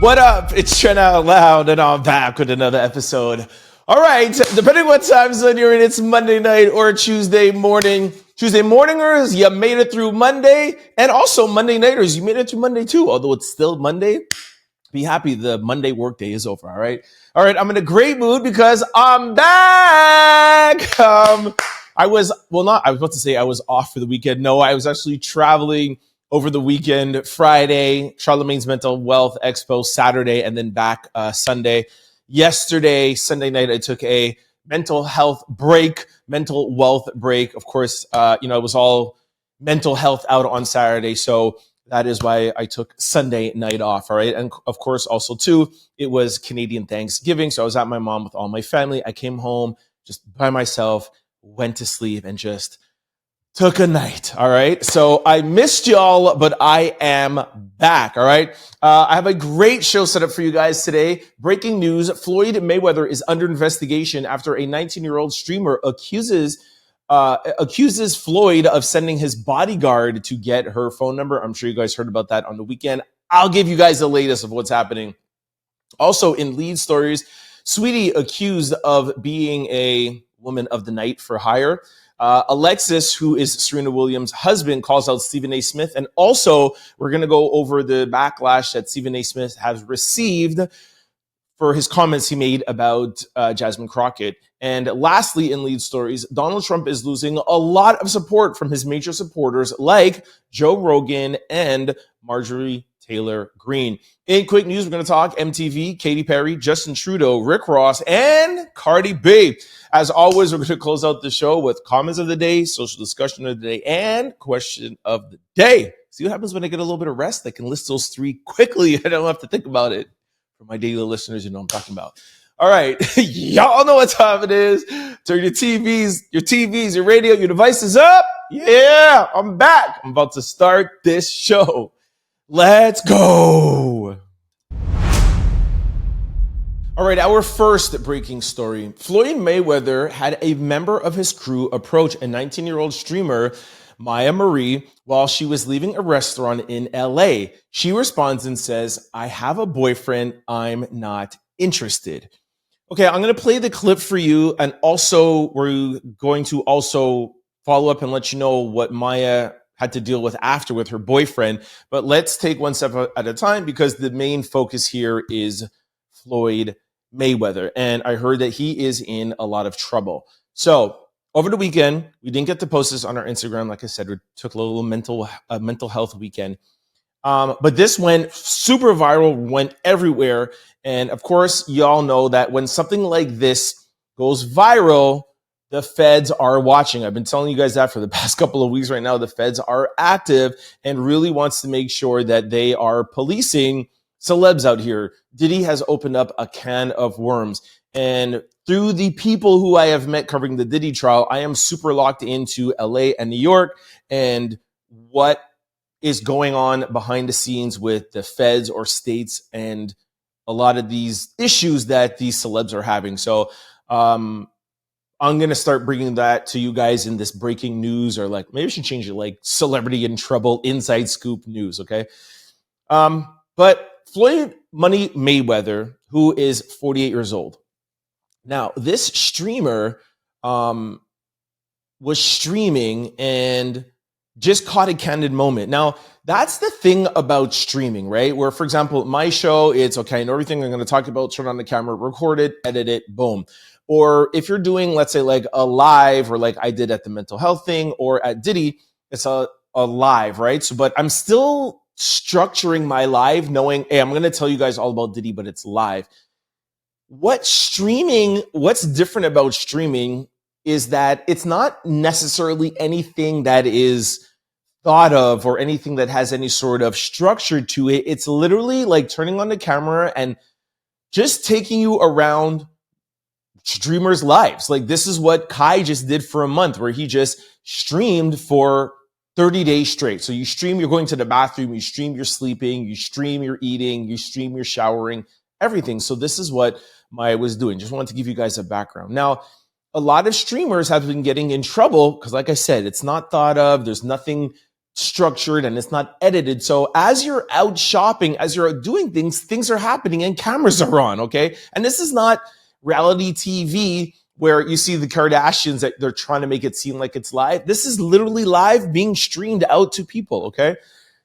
What up? It's Trent Out Loud, and I'm back with another episode. All right, depending what time zone you're in, it's Monday night or Tuesday morning. Tuesday morningers, you made it through Monday, and also Monday nighters, you made it through Monday too, although it's still Monday. Be happy the Monday workday is over, all right? All right, I'm in a great mood because I'm back. I was about to say I was off for the weekend. No, I was actually traveling over the weekend, Friday, Charlemagne's Mental Wealth Expo, Saturday, and then back Sunday. Yesterday, Sunday night, I took a mental wealth break. Of course, it was all mental health out on Saturday. So that is why I took Sunday night off. All right. And of course, also too, it was Canadian Thanksgiving. So I was at my mom with all my family. I came home just by myself, went to sleep, and just took a night. All right. So I missed y'all, but I am back. All right. I have a great show set up for you guys today. Breaking news. Floyd Mayweather is under investigation after a 19-year-old streamer accuses Floyd of sending his bodyguard to get her phone number. I'm sure you guys heard about that on the weekend. I'll give you guys the latest of what's happening. Also in lead stories, Sweetie accused of being a woman of the night for hire. Alexis, who is Serena Williams' husband, calls out Steven A Smith. And also, we're going to go over the backlash that Steven A Smith has received for his comments he made about Jasime Crockett. And lastly, in lead stories, Donald Trump is losing a lot of support from his major supporters like Joe Rogan and Marjorie Taylor Greene. In quick news, we're going to talk MTV, Katy Perry, Justin Trudeau, Rick Ross, and Cardi B. As always, we're going to close out the show with comments of the day, social discussion of the day, and question of the day. See what happens when I get a little bit of rest? I can list those three quickly. I don't have to think about it. For my daily listeners, you know what I'm talking about. All right. Y'all know what time it is. Turn your TVs, your radio, your devices up. Yeah, I'm back. I'm about to start this show. Let's go. All right, our first breaking story. Floyd Mayweather had a member of his crew approach a 19-year-old streamer, Maya Marie, while she was leaving a restaurant in LA. She responds and says, "I have a boyfriend. I'm not interested." Okay, I'm going to play the clip for you. And also, we're going to also follow up and let you know what Maya had to deal with after with her boyfriend. But let's take one step at a time because the main focus here is Floyd Mayweather. And I heard that he is in a lot of trouble. So over the weekend, we didn't get to post this on our Instagram. Like I said, we took a little mental health weekend. But this went super viral, went everywhere. And of course, y'all know that when something like this goes viral, the feds are watching. I've been telling you guys that for the past couple of weeks right now. The feds are active and really wants to make sure that they are policing celebs out here. Diddy has opened up a can of worms. And through the people who I have met covering the Diddy trial, I am super locked into LA and New York and what is going on behind the scenes with the feds or states and a lot of these issues that these celebs are having. So I'm going to start bringing that to you guys in this breaking news, or like maybe I should change it like celebrity in trouble, inside scoop news. Okay. But Floyd Money Mayweather, who is 48 years old. Now, this streamer was streaming and just caught a candid moment. Now, that's the thing about streaming, right? Where, for example, my show, it's okay, I know everything I'm going to talk about, turn on the camera, record it, edit it, boom. Or if you're doing, let's say, like a live, or like I did at the mental health thing, or at Diddy, it's a live, right? So, but I'm still structuring my live knowing, hey, I'm going to tell you guys all about Diddy, but it's live. What's different about streaming is that it's not necessarily anything that is thought of or anything that has any sort of structure to it. It's literally like turning on the camera and just taking you around streamers' lives. Like this is what Kai just did for a month, where he just streamed for 30 days straight. So you stream, you're going to the bathroom, you stream, you're sleeping, you stream, you're eating, you stream, you're showering, everything. So this is what Maya was doing. Just wanted to give you guys a background. Now, a lot of streamers have been getting in trouble because, like I said, it's not thought of. There's nothing structured and it's not edited. So as you're out shopping, as you're out doing things, things are happening and cameras are on, okay? And this is not reality TV where you see the Kardashians that they're trying to make it seem like it's live. This is literally live being streamed out to people, okay?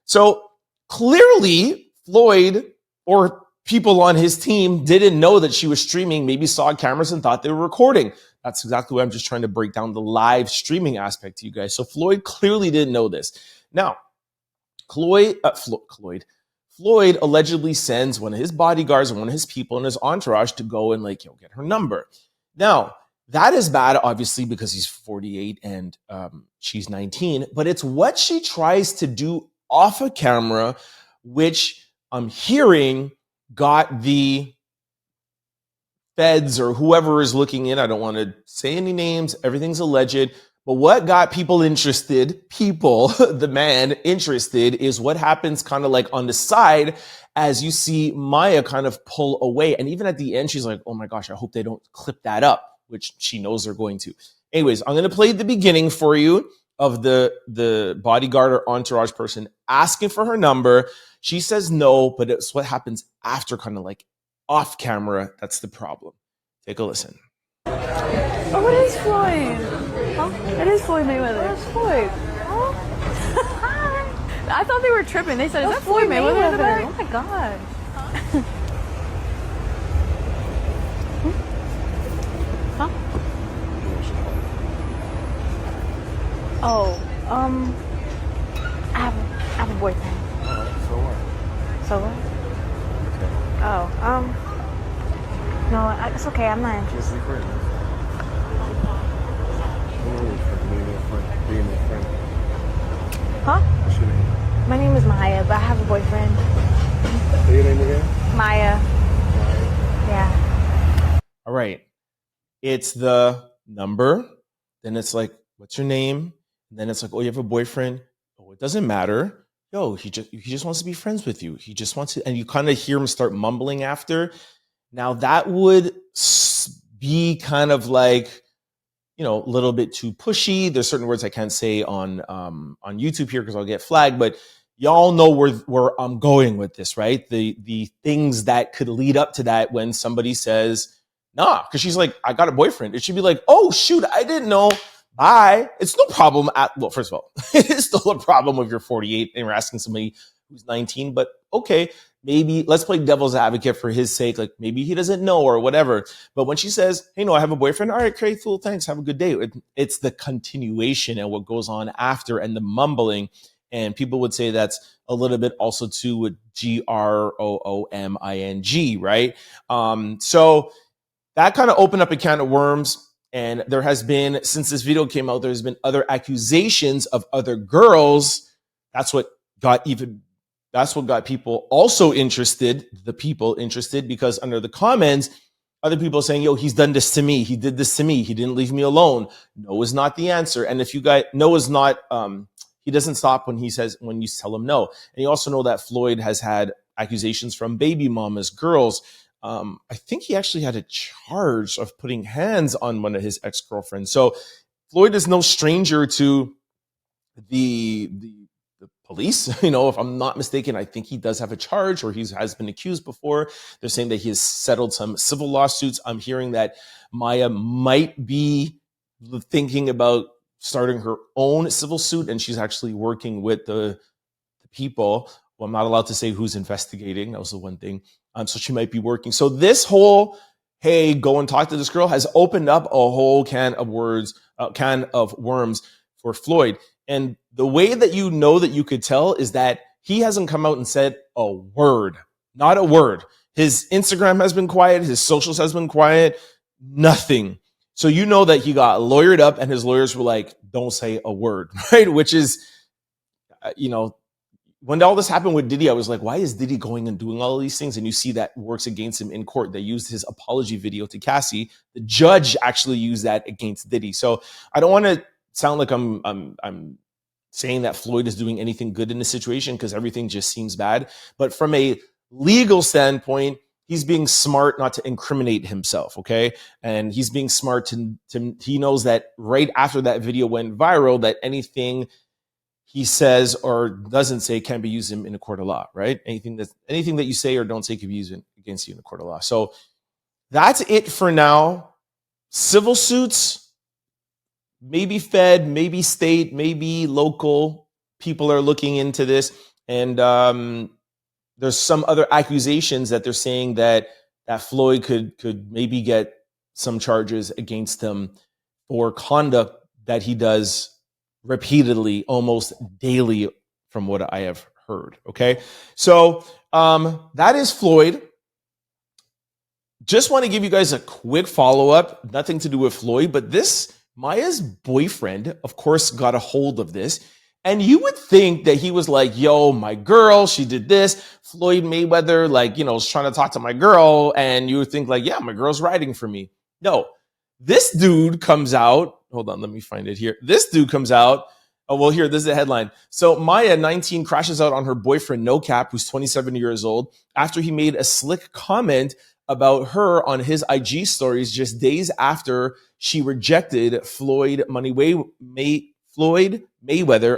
So clearly Floyd or people on his team didn't know that she was streaming, maybe saw cameras and thought they were recording. That's exactly what I'm just trying to break down the live streaming aspect to you guys. So Floyd clearly didn't know this. Now, Floyd allegedly sends one of his bodyguards and one of his people in his entourage to go and get her number. Now, that is bad, obviously, because he's 48 and she's 19. But it's what she tries to do off of camera, which I'm hearing got the feds or whoever is looking in. I don't want to say any names. Everything's alleged. But what got people interested, the man interested, is what happens kind of like on the side as you see Maya kind of pull away. And even at the end, she's like, oh my gosh, I hope they don't clip that up, which she knows they're going to. Anyways, I'm going to play the beginning for you of the bodyguard or entourage person asking for her number. She says no, but it's what happens after, kind of like off camera. That's the problem. Take a listen. Oh, what is Floyd? Huh? It is Floyd Mayweather. Where's Floyd? Huh? I thought they were tripping. They said, is that Floyd Mayweather in the back? Oh my god. Huh? Oh, I have a boyfriend. So what? So what? Oh, no, it's okay. I'm not interested. Just be friends. Being a friend. Huh? What's your name? My name is Maya, but I have a boyfriend. Say your name again? Maya. Yeah. All right. It's the number. Then it's like, what's your name? And then it's like, oh, you have a boyfriend. Oh, it doesn't matter. Yo, he just wants to be friends with you. He just wants to, and you kind of hear him start mumbling after. Now that would be kind of like, a little bit too pushy. There's certain words I can't say on YouTube here because I'll get flagged, but y'all know where I'm going with this, right? The things that could lead up to that when somebody says, nah, because she's like, I got a boyfriend. It should be like, oh, shoot, I didn't know. Bye. It's no problem. Well, first of all, it is still a problem if you're 48 and you're asking somebody who's 19, but okay, maybe let's play devil's advocate for his sake. Like maybe he doesn't know or whatever. But when she says, hey, no, I have a boyfriend. All right, great, cool, thanks. Have a good day. It's the continuation and what goes on after and the mumbling. And people would say that's a little bit also too with GROOMING, right? So that kind of opened up a can of worms. And there has been, since this video came out, there's been other accusations of other girls. That's what got people also interested, because under the comments, other people are saying, yo, he's done this to me. He did this to me. He didn't leave me alone. No is not the answer. And if you guys, no is not, he doesn't stop when you tell him no. And you also know that Floyd has had accusations from baby mamas, girls. I think he actually had a charge of putting hands on one of his ex-girlfriends. So Floyd is no stranger to the police. If I'm not mistaken, I think he does have a charge or he has been accused before. They're saying that he has settled some civil lawsuits. I'm hearing that Maya might be thinking about starting her own civil suit, and she's actually working with the people. Well, I'm not allowed to say who's investigating. That was the one thing. So she might be working. So this whole, hey, go and talk to this girl has opened up a whole can of worms for Floyd. And the way that you know that you could tell is that he hasn't come out and said a word, not a word. His Instagram has been quiet. His socials has been quiet, nothing. So you know that he got lawyered up and his lawyers were like, don't say a word, right? Which is, when all this happened with Diddy, I was like, why is Diddy going and doing all of these things? And you see that works against him in court. They used his apology video to Cassie. The judge actually used that against Diddy. So I don't want to sound like I'm saying that Floyd is doing anything good in this situation because everything just seems bad. But from a legal standpoint, he's being smart not to incriminate himself, okay? And he's being smart to he knows that right after that video went viral, that anything he says or doesn't say can be used in a court of law, right? Anything that you say or don't say can be used against you in a court of law. So that's it for now. Civil suits, maybe Fed, maybe state, maybe local. People are looking into this, and there's some other accusations that they're saying that Floyd could maybe get some charges against him for conduct that he does repeatedly, almost daily, from what I have heard. Okay, so that is Floyd. Just want to give you guys a quick follow-up, nothing to do with Floyd, but Maya's boyfriend, of course, got a hold of this. And you would think that he was like, yo, my girl, she did this. Floyd Mayweather, was trying to talk to my girl. And you would think like, yeah, my girl's riding for me. No, this dude comes out. Hold on, let me find it here. This dude comes out. Oh, well, here, this is the headline. So Maya, 19, crashes out on her boyfriend, No Cap, who's 27 years old, after he made a slick comment about her on his IG stories just days after she rejected Floyd Mayweather.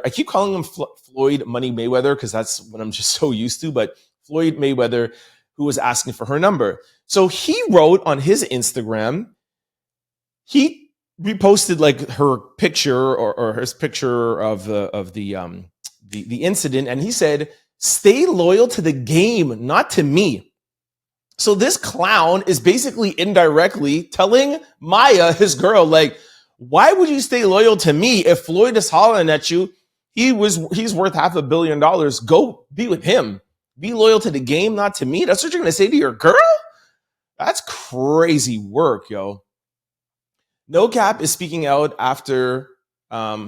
I keep calling him Floyd Money Mayweather because that's what I'm just so used to, but Floyd Mayweather, who was asking for her number. So he wrote on his Instagram, he reposted like her picture or his picture of the incident, and he said, "Stay loyal to the game, not to me." So this clown is basically indirectly telling Maya, his girl, like, why would you stay loyal to me if Floyd is hollering at you? He's worth $500 million. Go be with him. Be loyal to the game, not to me. That's what you're going to say to your girl? That's crazy work, yo. No Cap is speaking out after her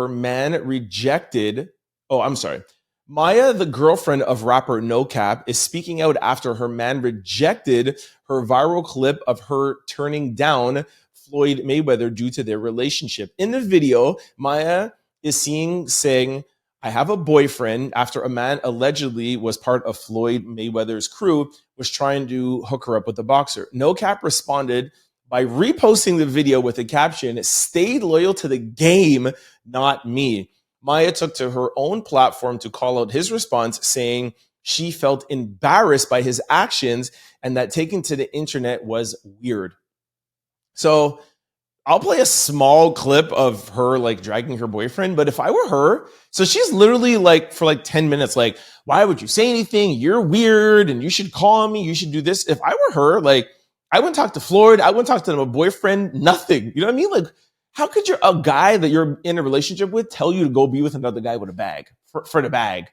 man rejected. Oh, I'm sorry. Maya, the girlfriend of rapper No Cap, is speaking out after her man rejected her viral clip of her turning down Floyd Mayweather due to their relationship. In the video, Maya is saying, "I have a boyfriend," after a man allegedly was part of Floyd Mayweather's crew, was trying to hook her up with the boxer. No Cap responded by reposting the video with the caption, "Stay loyal to the game, not me." Maya took to her own platform to call out his response, saying she felt embarrassed by his actions and that taking to the internet was weird. So I'll play a small clip of her like dragging her boyfriend, but if I were her, so she's literally like for like 10 minutes, like, why would you say anything? You're weird and you should call me. You should do this. If I were her, like, I wouldn't talk to Floyd. I wouldn't talk to my boyfriend. Nothing. You know what I mean? Like, how could a guy that you're in a relationship with tell you to go be with another guy with a bag for the bag?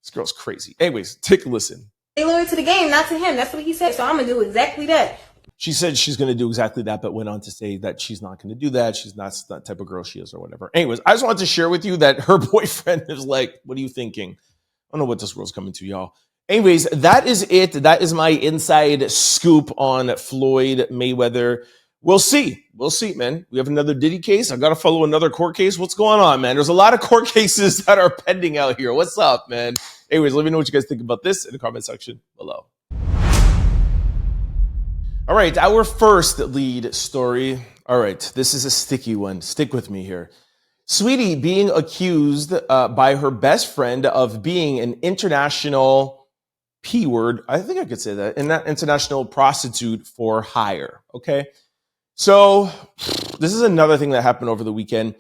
This girl's crazy. Anyways, take a listen. Stay loyal to the game, not to him. That's what he said. So I'm going to do exactly that. She said she's going to do exactly that, but went on to say that she's not going to do that. She's not that type of girl she is or whatever. Anyways, I just wanted to share with you that her boyfriend is like, what are you thinking? I don't know what this world's coming to, y'all. Anyways, that is it. That is my inside scoop on Floyd Mayweather. We'll see. We'll see, man. We have another Diddy case. I got to follow another court case. What's going on, man? There's a lot of court cases that are pending out here. What's up, man? Anyways, let me know what you guys think about this in the comment section below. All right, our first lead story. All right, this is a sticky one. Stick with me here. Sweetie being accused by her best friend of being an international P-word. I think I could say that. International prostitute for hire. Okay. So this is another thing that happened over the weekend.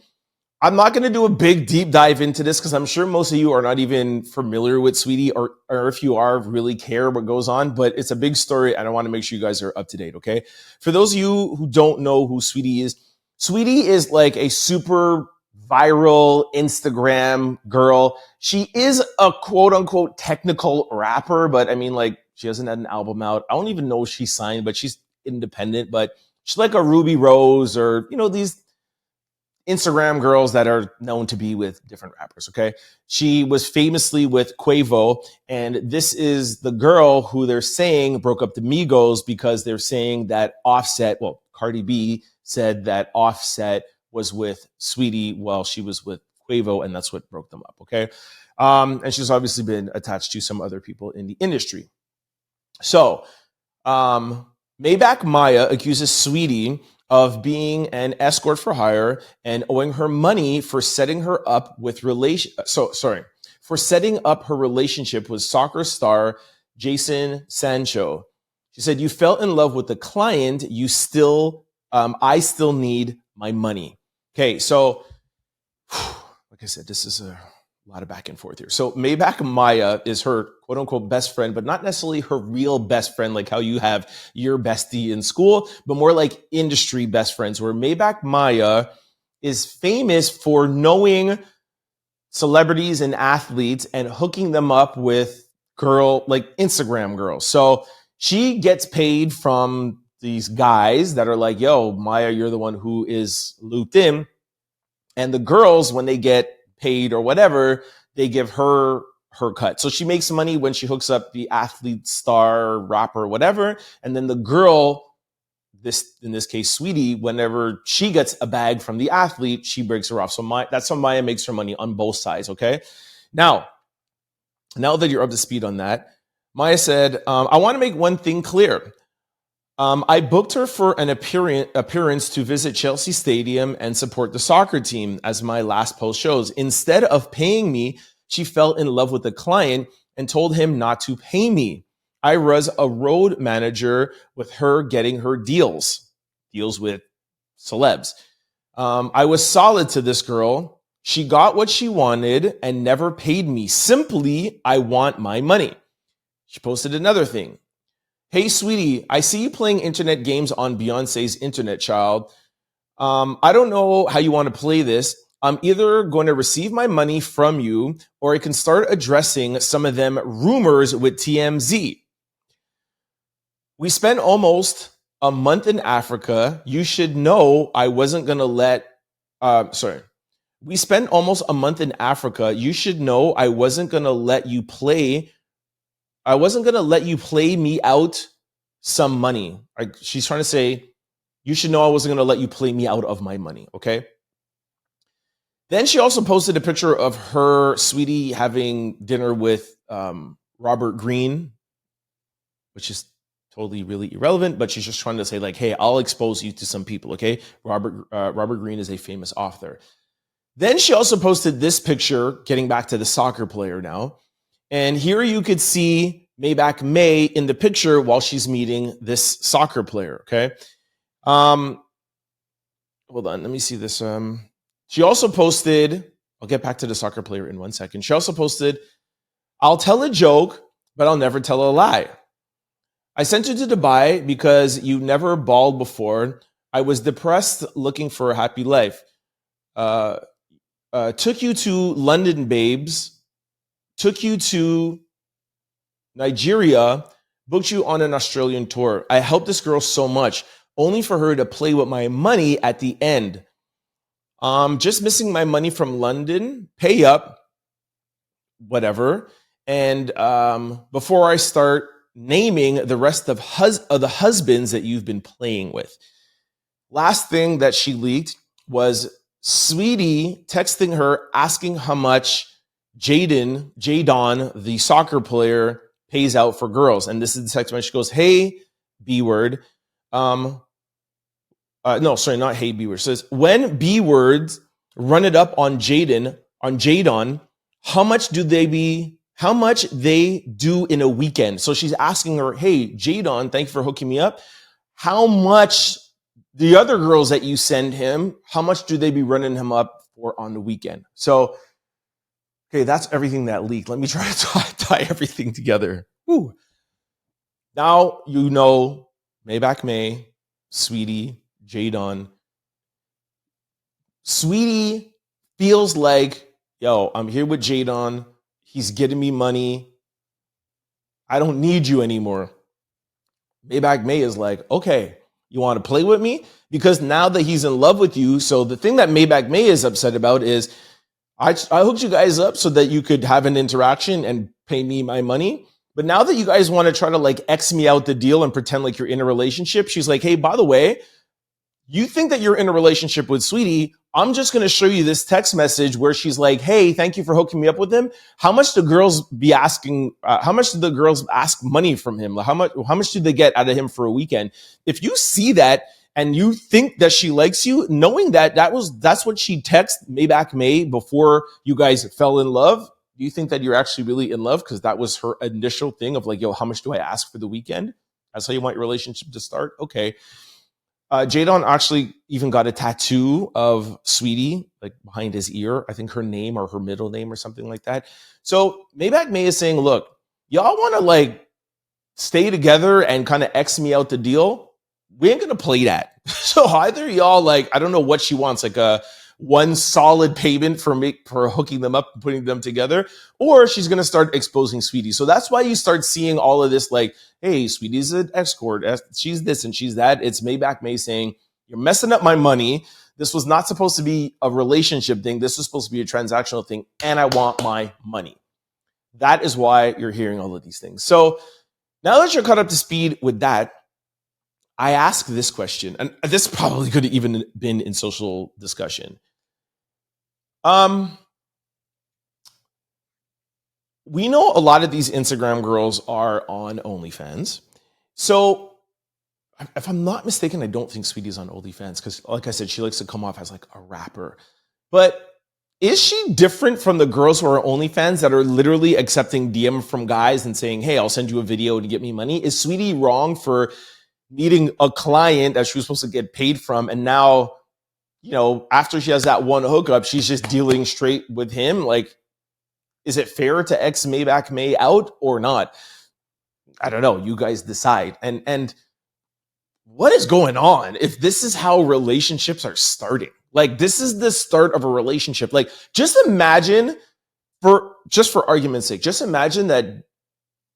I'm not going to do a big deep dive into this because I'm sure most of you are not even familiar with Sweetie, or if you are, really care what goes on, but it's a big story and I want to make sure you guys are up to date, okay? For those of you who don't know who Sweetie is like a super viral Instagram girl. She is a quote unquote technical rapper, but I mean, like, she hasn't had an album out. I don't even know if she's signed, but she's independent, but she's like a Ruby Rose or, you know, these Instagram girls that are known to be with different rappers, okay? She was famously with Quavo, and this is the girl who they're saying broke up the Migos because they're saying that Cardi B said that Offset was with Sweetie while she was with Quavo, and that's what broke them up, okay? And she's obviously been attached to some other people in the industry. So, Maybach Maya accuses Sweetie of being an escort for hire and owing her money for setting her up with for setting up her relationship with soccer star Jason Sancho. She said, "You fell in love with the client. I still need my money." Okay, so like I said, this is a lot of back and forth here. So Maybach Maya is her quote unquote best friend, but not necessarily her real best friend, like how you have your bestie in school, but more like industry best friends, where Maybach Maya is famous for knowing celebrities and athletes and hooking them up with like Instagram girls. So she gets paid from these guys that are like, yo, Maya, you're the one who is looped in. And the girls, when they get paid or whatever, they give her cut. So she makes money when she hooks up the athlete, star, rapper, whatever. And then the girl, in this case, Sweetie, whenever she gets a bag from the athlete, she breaks her off. So that's how Maya makes her money on both sides, okay? Now that you're up to speed on that, Maya said, I want to make one thing clear. I booked her for an appearance to visit Chelsea Stadium and support the soccer team, as my last post shows. Instead of paying me, she fell in love with the client and told him not to pay me. I was a road manager with her, getting her deals with celebs. I was solid to this girl. She got what she wanted and never paid me. Simply, I want my money. She posted another thing. Hey, sweetie, I see you playing internet games on Beyonce's internet, child. I don't know how you want to play this. I'm either going to receive my money from you, or I can start addressing some of them rumors with TMZ. We spent almost a month in Africa. You should know I wasn't going to let... We spent almost a month in Africa. You should know I wasn't going to let you play... I wasn't going to let you play me out some money. She's trying to say, you should know I wasn't going to let you play me out of my money, okay? Then she also posted a picture of her, Sweetie, having dinner with Robert Greene, which is totally really irrelevant, but she's just trying to say like, hey, I'll expose you to some people, okay? Robert Greene is a famous author. Then she also posted this picture, getting back to the soccer player now. And here you could see Maybach May in the picture while she's meeting this soccer player, okay? Hold on, let me see this. She also posted, I'll get back to the soccer player in 1 second. She also posted, I'll tell a joke, but I'll never tell a lie. I sent you to Dubai because you never balled before. I was depressed looking for a happy life. Took you to London, babes. Took you to Nigeria, booked you on an Australian tour. I helped this girl so much, only for her to play with my money at the end. Just missing my money from London, pay up, whatever. And before I start naming the rest of the husbands that you've been playing with. Last thing that she leaked was Sweetie texting her, asking how much Jadon, the soccer player, pays out for girls. And this is the text message. She goes, hey, B-word. No, sorry, not hey, B-word. It says, when B-words run it up on Jadon, how much they do in a weekend? So she's asking her, hey, Jadon, thank you for hooking me up. How much the other girls that you send him, how much do they be running him up for on the weekend? So, okay, that's everything that leaked. Let me try to tie everything together. Whew. Now you know Maybach May, Sweetie, Jadon. Sweetie feels like, yo, I'm here with Jadon. He's getting me money. I don't need you anymore. Maybach May is like, okay, you want to play with me? Because now that he's in love with you, so the thing that Maybach May is upset about is, I hooked you guys up so that you could have an interaction and pay me my money. But now that you guys want to try to like X me out the deal and pretend like you're in a relationship, she's like, hey, by the way, you think that you're in a relationship with Sweetie. I'm just going to show you this text message where she's like, hey, thank you for hooking me up with him. How much do girls be asking? How much do the girls ask money from him? How much do they get out of him for a weekend? If you see that and you think that she likes you, knowing that that's what she texted Maybach May before you guys fell in love. Do you think that you're actually really in love? Because that was her initial thing of like, yo, how much do I ask for the weekend? That's how you want your relationship to start? Okay. Jadon actually even got a tattoo of Sweetie, like behind his ear. I think her name or her middle name or something like that. So Maybach May is saying, look, y'all want to like stay together and kind of X me out the deal? We ain't going to play that. So either y'all like, I don't know what she wants, like a one solid payment for hooking them up and putting them together, or she's going to start exposing Sweetie. So that's why you start seeing all of this like, hey, Sweetie's an escort. She's this and she's that. It's Maybach May saying, you're messing up my money. This was not supposed to be a relationship thing. This was supposed to be a transactional thing. And I want my money. That is why you're hearing all of these things. So now that you're caught up to speed with that, I ask this question, and this probably could have even been in social discussion. We know a lot of these Instagram girls are on OnlyFans. So if I'm not mistaken, I don't think Sweetie's on OnlyFans because, like I said, she likes to come off as like a rapper. But is she different from the girls who are OnlyFans that are literally accepting DM from guys and saying, hey, I'll send you a video to get me money? Is Sweetie wrong for meeting a client that she was supposed to get paid from, and now, you know, after she has that one hookup, she's just dealing straight with him? Like, is it fair to X Maybach May out or not? I don't know. You guys decide. And what is going on if this is how relationships are starting? Like, this is the start of a relationship. Like, just imagine, for argument's sake, just imagine that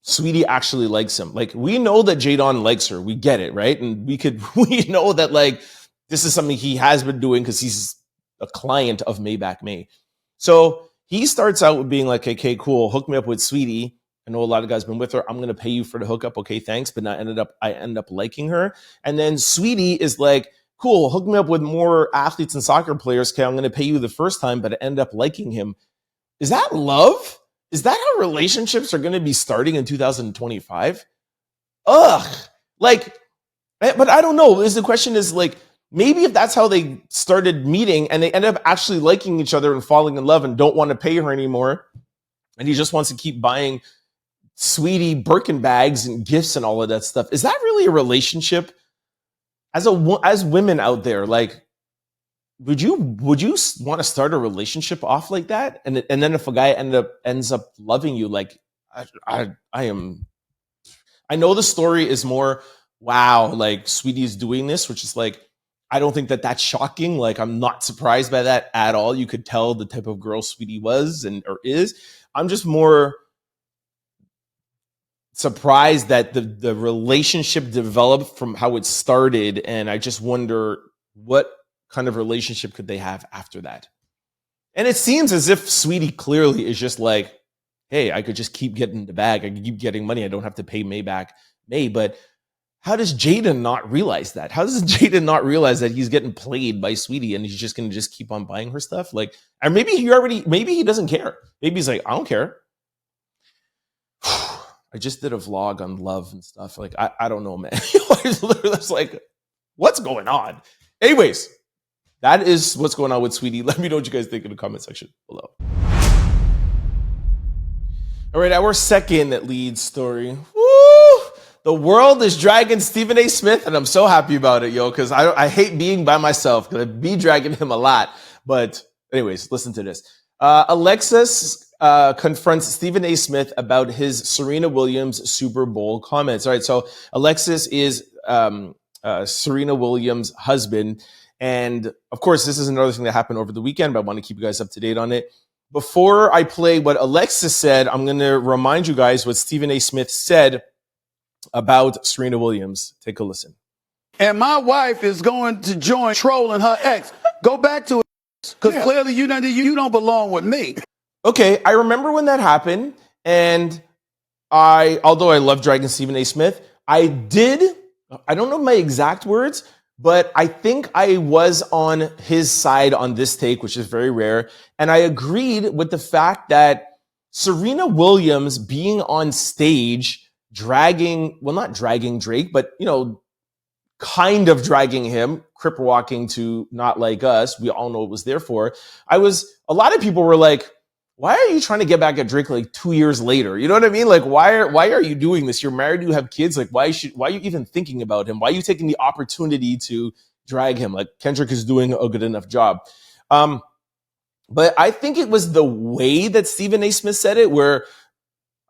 Sweetie actually likes him. Like, we know that Jadon likes her. We get it, right? And we know that like this is something he has been doing because he's a client of Maybach May. So he starts out with being like, okay, cool, hook me up with Sweetie. I know a lot of guys been with her. I'm going to pay you for the hookup. Okay, thanks. But I end up liking her. And then Sweetie is like, cool, hook me up with more athletes and soccer players. Okay, I'm going to pay you the first time, but I end up liking him. Is that love? Is that how relationships are going to be starting in 2025? Ugh. Like, but I don't know. The question is like, maybe if that's how they started meeting and they end up actually liking each other and falling in love and don't want to pay her anymore, and he just wants to keep buying Sweetie Birkin bags and gifts and all of that stuff. Is that really a relationship? As women out there, like, would you want to start a relationship off like that? And then if a guy ends up loving you, like, I know the story is more, wow, like Sweetie's doing this, which is like, I don't think that that's shocking. Like, I'm not surprised by that at all. You could tell the type of girl Sweetie was or is. I'm just more surprised that the relationship developed from how it started. And I just wonder what kind of relationship could they have after that? And it seems as if Sweetie clearly is just like, hey, I could just keep getting the bag. I could keep getting money. I don't have to pay Maybach May. But how does Jaden not realize that? How does Jaden not realize that he's getting played by Sweetie and he's just going to just keep on buying her stuff? Like, and maybe he doesn't care. Maybe he's like, I don't care. I just did a vlog on love and stuff. Like, I don't know, man. I was like, what's going on? Anyways, that is what's going on with Sweetie. Let me know what you guys think in the comment section below. All right, our second lead story. Woo! The world is dragging Steven A Smith, and I'm so happy about it, yo, because I hate being by myself, because I be dragging him a lot. But anyways, listen to this. Alexis confronts Steven A Smith about his Serena Williams Super Bowl comments. All right, so Alexis is Serena Williams' husband. And of course, this is another thing that happened over the weekend, but I want to keep you guys up to date on it. Before I play what Alexis said, I'm going to remind you guys what Steven A Smith said about Serena Williams. Take a listen. And my wife is going to join trolling her ex. Go back to it, because clearly you don't belong with me. Okay, I remember when that happened, and although I love dragging Steven A Smith, I don't know my exact words, but I think I was on his side on this take, which is very rare. And I agreed with the fact that Serena Williams being on stage, not dragging Drake, but, kind of dragging him, crip walking to Not Like Us. We all know it was there for. A lot of people were like, why are you trying to get back at Drake like 2 years later? You know what I mean? Like, why are you doing this? You're married, you have kids. Like, why are you even thinking about him? Why are you taking the opportunity to drag him? Like, Kendrick is doing a good enough job. But I think it was the way that Stephen A. Smith said it, where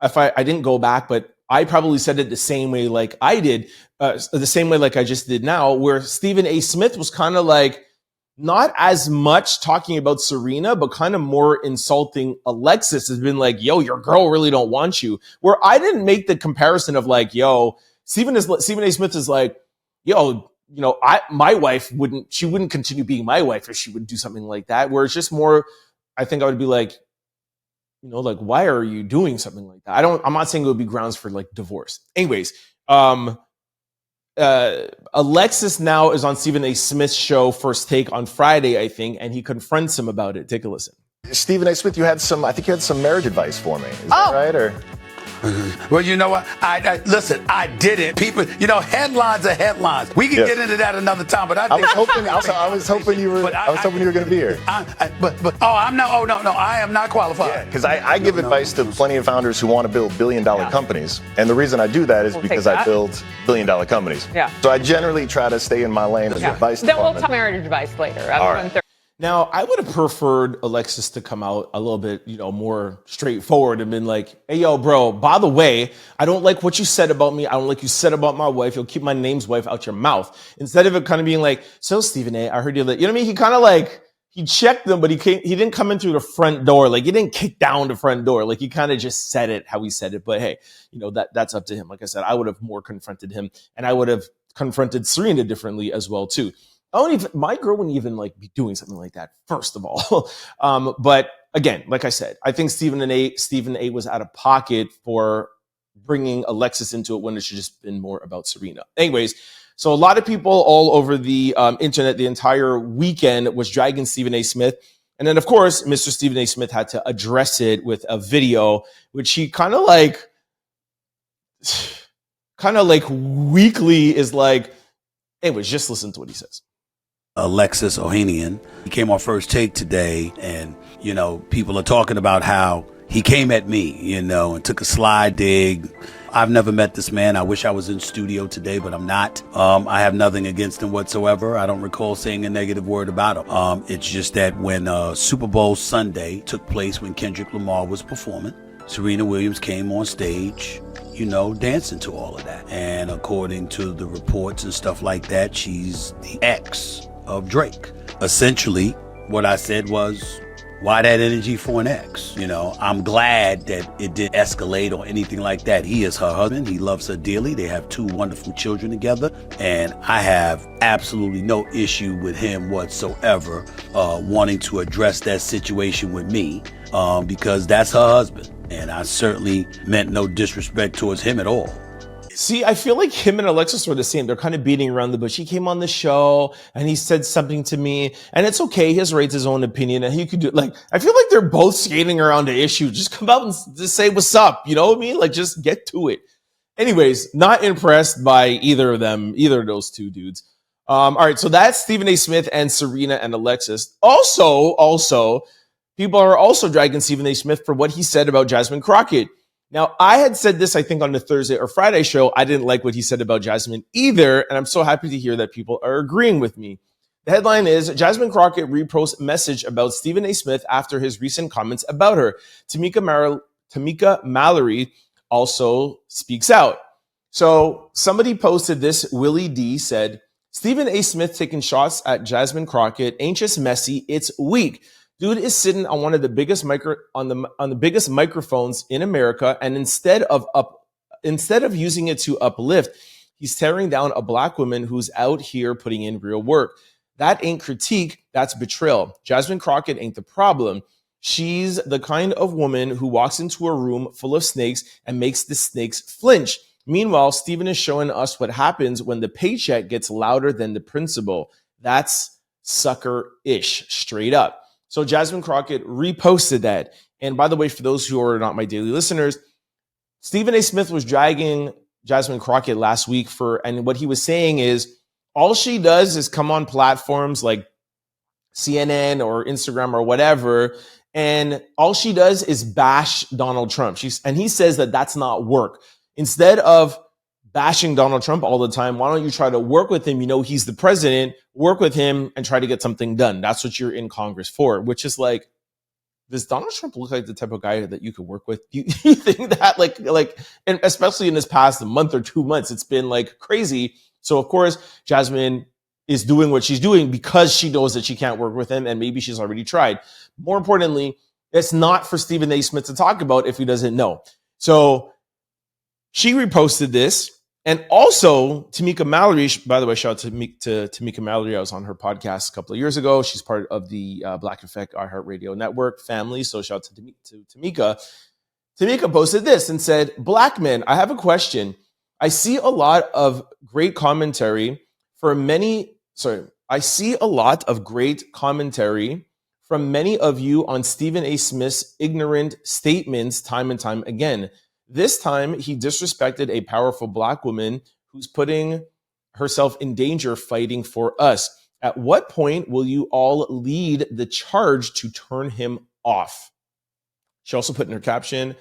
if I didn't go back, but I probably said it the same way like I did, the same way like I just did now, where Stephen A. Smith was kind of like, not as much talking about Serena, but kind of more insulting Alexis. Has been like, yo, your girl really don't want you. Where I didn't make the comparison of like, yo, Stephen A. Smith is like, yo, you know, my wife wouldn't continue being my wife if she would do something like that. Where it's just more, I think I would be like, you know, like, why are you doing something like that? I'm not saying it would be grounds for like divorce. Anyways, Alexis now is on Stephen A. Smith's show First Take on Friday, I think, and he confronts him about it. Take a listen. Stephen A. Smith, I think you had some marriage advice for me. Is that right? Or Well, you know what? Listen, I didn't. People, you know, headlines are headlines. We can get into that another time, but I was hoping you were going to be here. I'm not. Oh no, I am not qualified. Because I give advice to plenty of founders who want to build billion-dollar companies, and the reason I do that is because I build billion-dollar companies. Yeah. So I generally try to stay in my lane as advice. Then we'll talk marriage advice later. All right. Now, I would have preferred Alexis to come out a little bit, you know, more straightforward and been like, hey, yo, bro, by the way, I don't like what you said about me. I don't like you said about my wife. You'll keep my name's wife out your mouth. Instead of it kind of being like, so Stephen A., I heard you, you know what I mean? He kind of like, he checked them, but he didn't come in through the front door. Like, he didn't kick down the front door. Like, he kind of just said it how he said it. But hey, you know, that's up to him. Like I said, I would have more confronted him, and I would have confronted Serena differently as well, too. My girl wouldn't even like be doing something like that, first of all. But again, like I said, I think Stephen A. was out of pocket for bringing Alexis into it when it should just been more about Serena. Anyways, so a lot of people all over the internet the entire weekend was dragging Stephen A. Smith. And then, of course, Mr. Stephen A. Smith had to address it with a video, which he kind of like weekly is like, anyways, just listen to what he says. Alexis Ohanian. He came on First Take today, and, you know, people are talking about how he came at me, you know, and took a sly dig. I've never met this man. I wish I was in studio today, but I'm not. I have nothing against him whatsoever. I don't recall saying a negative word about him. It's just that when Super Bowl Sunday took place, when Kendrick Lamar was performing, Serena Williams came on stage, you know, dancing to all of that. And according to the reports and stuff like that, she's the ex of Drake. Essentially, what I said was, why that energy for an ex? You know, I'm glad that it didn't escalate or anything like that. He is her husband. He loves her dearly. They have 2 wonderful children together. And I have absolutely no issue with him whatsoever wanting to address that situation with me because that's her husband. And I certainly meant no disrespect towards him at all. See, I feel like him and Alexis were the same. They're kind of beating around the bush. He came on the show and he said something to me, and it's okay. He has right to his own opinion, and he could do like, I feel like they're both skating around the issue. Just come out and just say what's up. You know what I mean? Like, just get to it. Anyways, not impressed by either of those two dudes. All right. So that's Stephen A. Smith and Serena and Alexis. Also, people are also dragging Stephen A. Smith for what he said about Jasime Crockett. Now, I had said this, I think, on the Thursday or Friday show. I didn't like what he said about Jasime either, and I'm so happy to hear that people are agreeing with me. The headline is, Jasime Crockett reposts message about Stephen A. Smith after his recent comments about her. Tamika Mallory also speaks out. So somebody posted this. Willie D said, Stephen A. Smith taking shots at Jasime Crockett. Ain't just messy, it's weak. Dude is sitting on one of the biggest on the biggest microphones in America, and instead of using it to uplift, he's tearing down a black woman who's out here putting in real work. That ain't critique, that's betrayal. Jasime Crockett ain't the problem. She's the kind of woman who walks into a room full of snakes and makes the snakes flinch. Meanwhile, Stephen is showing us what happens when the paycheck gets louder than the principal. That's sucker-ish, straight up. So Jasime Crockett reposted that. And by the way, for those who are not my daily listeners, Stephen A. Smith was dragging Jasime Crockett last week and what he was saying is, all she does is come on platforms like CNN or Instagram or whatever, and all she does is bash Donald Trump. And he says that that's not work. Instead of bashing Donald Trump all the time, why don't you try to work with him? You know, he's the president, work with him and try to get something done. That's what you're in Congress for, which is like, does Donald Trump look like the type of guy that you could work with? You think that like, and especially in this past month or 2 months, it's been like crazy. So of course, Jasime is doing what she's doing because she knows that she can't work with him, and maybe she's already tried. More importantly, it's not for Steven A. Smith to talk about if he doesn't know. So she reposted this. And also, Tamika Mallory, by the way, shout out to Tamika Mallory. I was on her podcast a couple of years ago. She's part of the Black Effect iHeartRadio network family. So shout out to Tamika. Tamika posted this and said, "Black men, I have a question. I see a lot of great commentary from many of you on Steven A. Smith's ignorant statements time and time again. This time, he disrespected a powerful Black woman who's putting herself in danger fighting for us. At what point will you all lead the charge to turn him off?" She also put in her caption,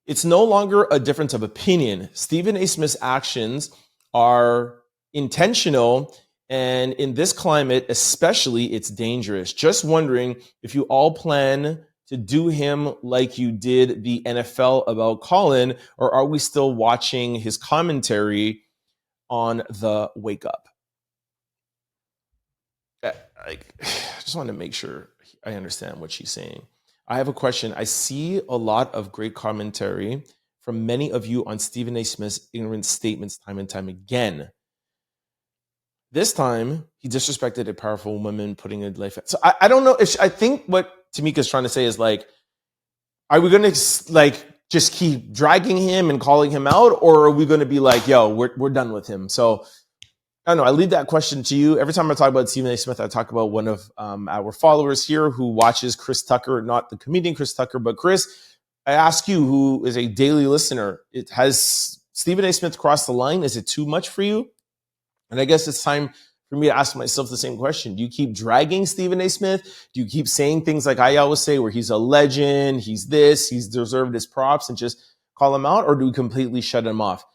"It's no longer a difference of opinion. Steven A. Smith's actions are intentional, and in this climate especially, it's dangerous. Just wondering if you all plan to do him like you did the NFL about Colin, or are we still watching his commentary on the Wake Up?" I just want to make sure I understand what she's saying. I have a question. I see a lot of great commentary from many of you on Steven A. Smith's ignorant statements time and time again. This time, he disrespected a powerful woman putting a life. So I don't know if I think what Tamika's trying to say is like, are we going to like just keep dragging him and calling him out, or are we going to be like, yo, we're done with him? So I don't know. I leave that question to you. Every time I talk about Steven A. Smith, I talk about one of our followers here who watches Chris Tucker, not the comedian Chris Tucker, but Chris. I ask you, who is a daily listener, has Steven A. Smith crossed the line? Is it too much for you? And I guess it's time for me to ask myself the same question. Do you keep dragging Steven A. Smith? Do you keep saying things like I always say, where he's a legend, he's this, he's deserved his props, and just call him out? Or do we completely shut him off?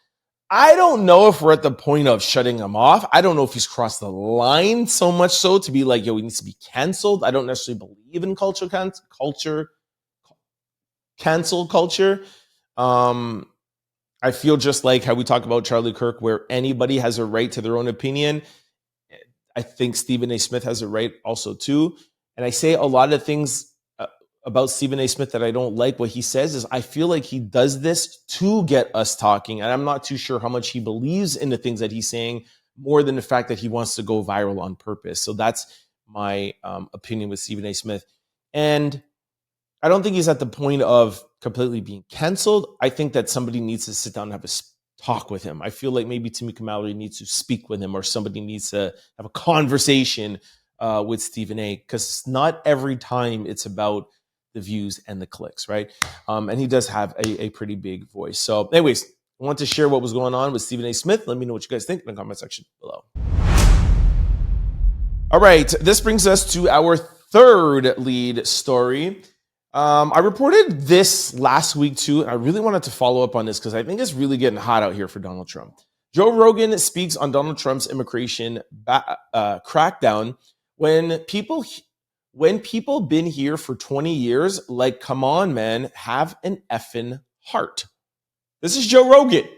I don't know if we're at the point of shutting him off. I don't know if he's crossed the line so much so to be like, yo, he needs to be canceled. I don't necessarily believe in cancel culture. I feel just like how we talk about Charlie Kirk, where anybody has a right to their own opinion. I think Steven A. Smith has a right also too. And I say a lot of things about Steven A. Smith that I don't like. What he says is, I feel like he does this to get us talking. And I'm not too sure how much he believes in the things that he's saying, more than the fact that he wants to go viral on purpose. So that's my opinion with Steven A. Smith. And I don't think he's at the point of completely being canceled. I think that somebody needs to sit down and have a talk with him. I feel like maybe Tamika Mallory needs to speak with him, or somebody needs to have a conversation with Steven A. Because not every time it's about the views and the clicks, right? And he does have a pretty big voice. So anyways, I want to share what was going on with Steven A. Smith. Let me know what you guys think in the comment section below. All right, this brings us to our third lead story. I reported this last week too. I really wanted to follow up on this because I think it's really getting hot out here for Donald Trump. Joe Rogan speaks on Donald Trump's immigration crackdown. When people been here for 20 years, like, come on, man, have an effing heart. This is Joe Rogan.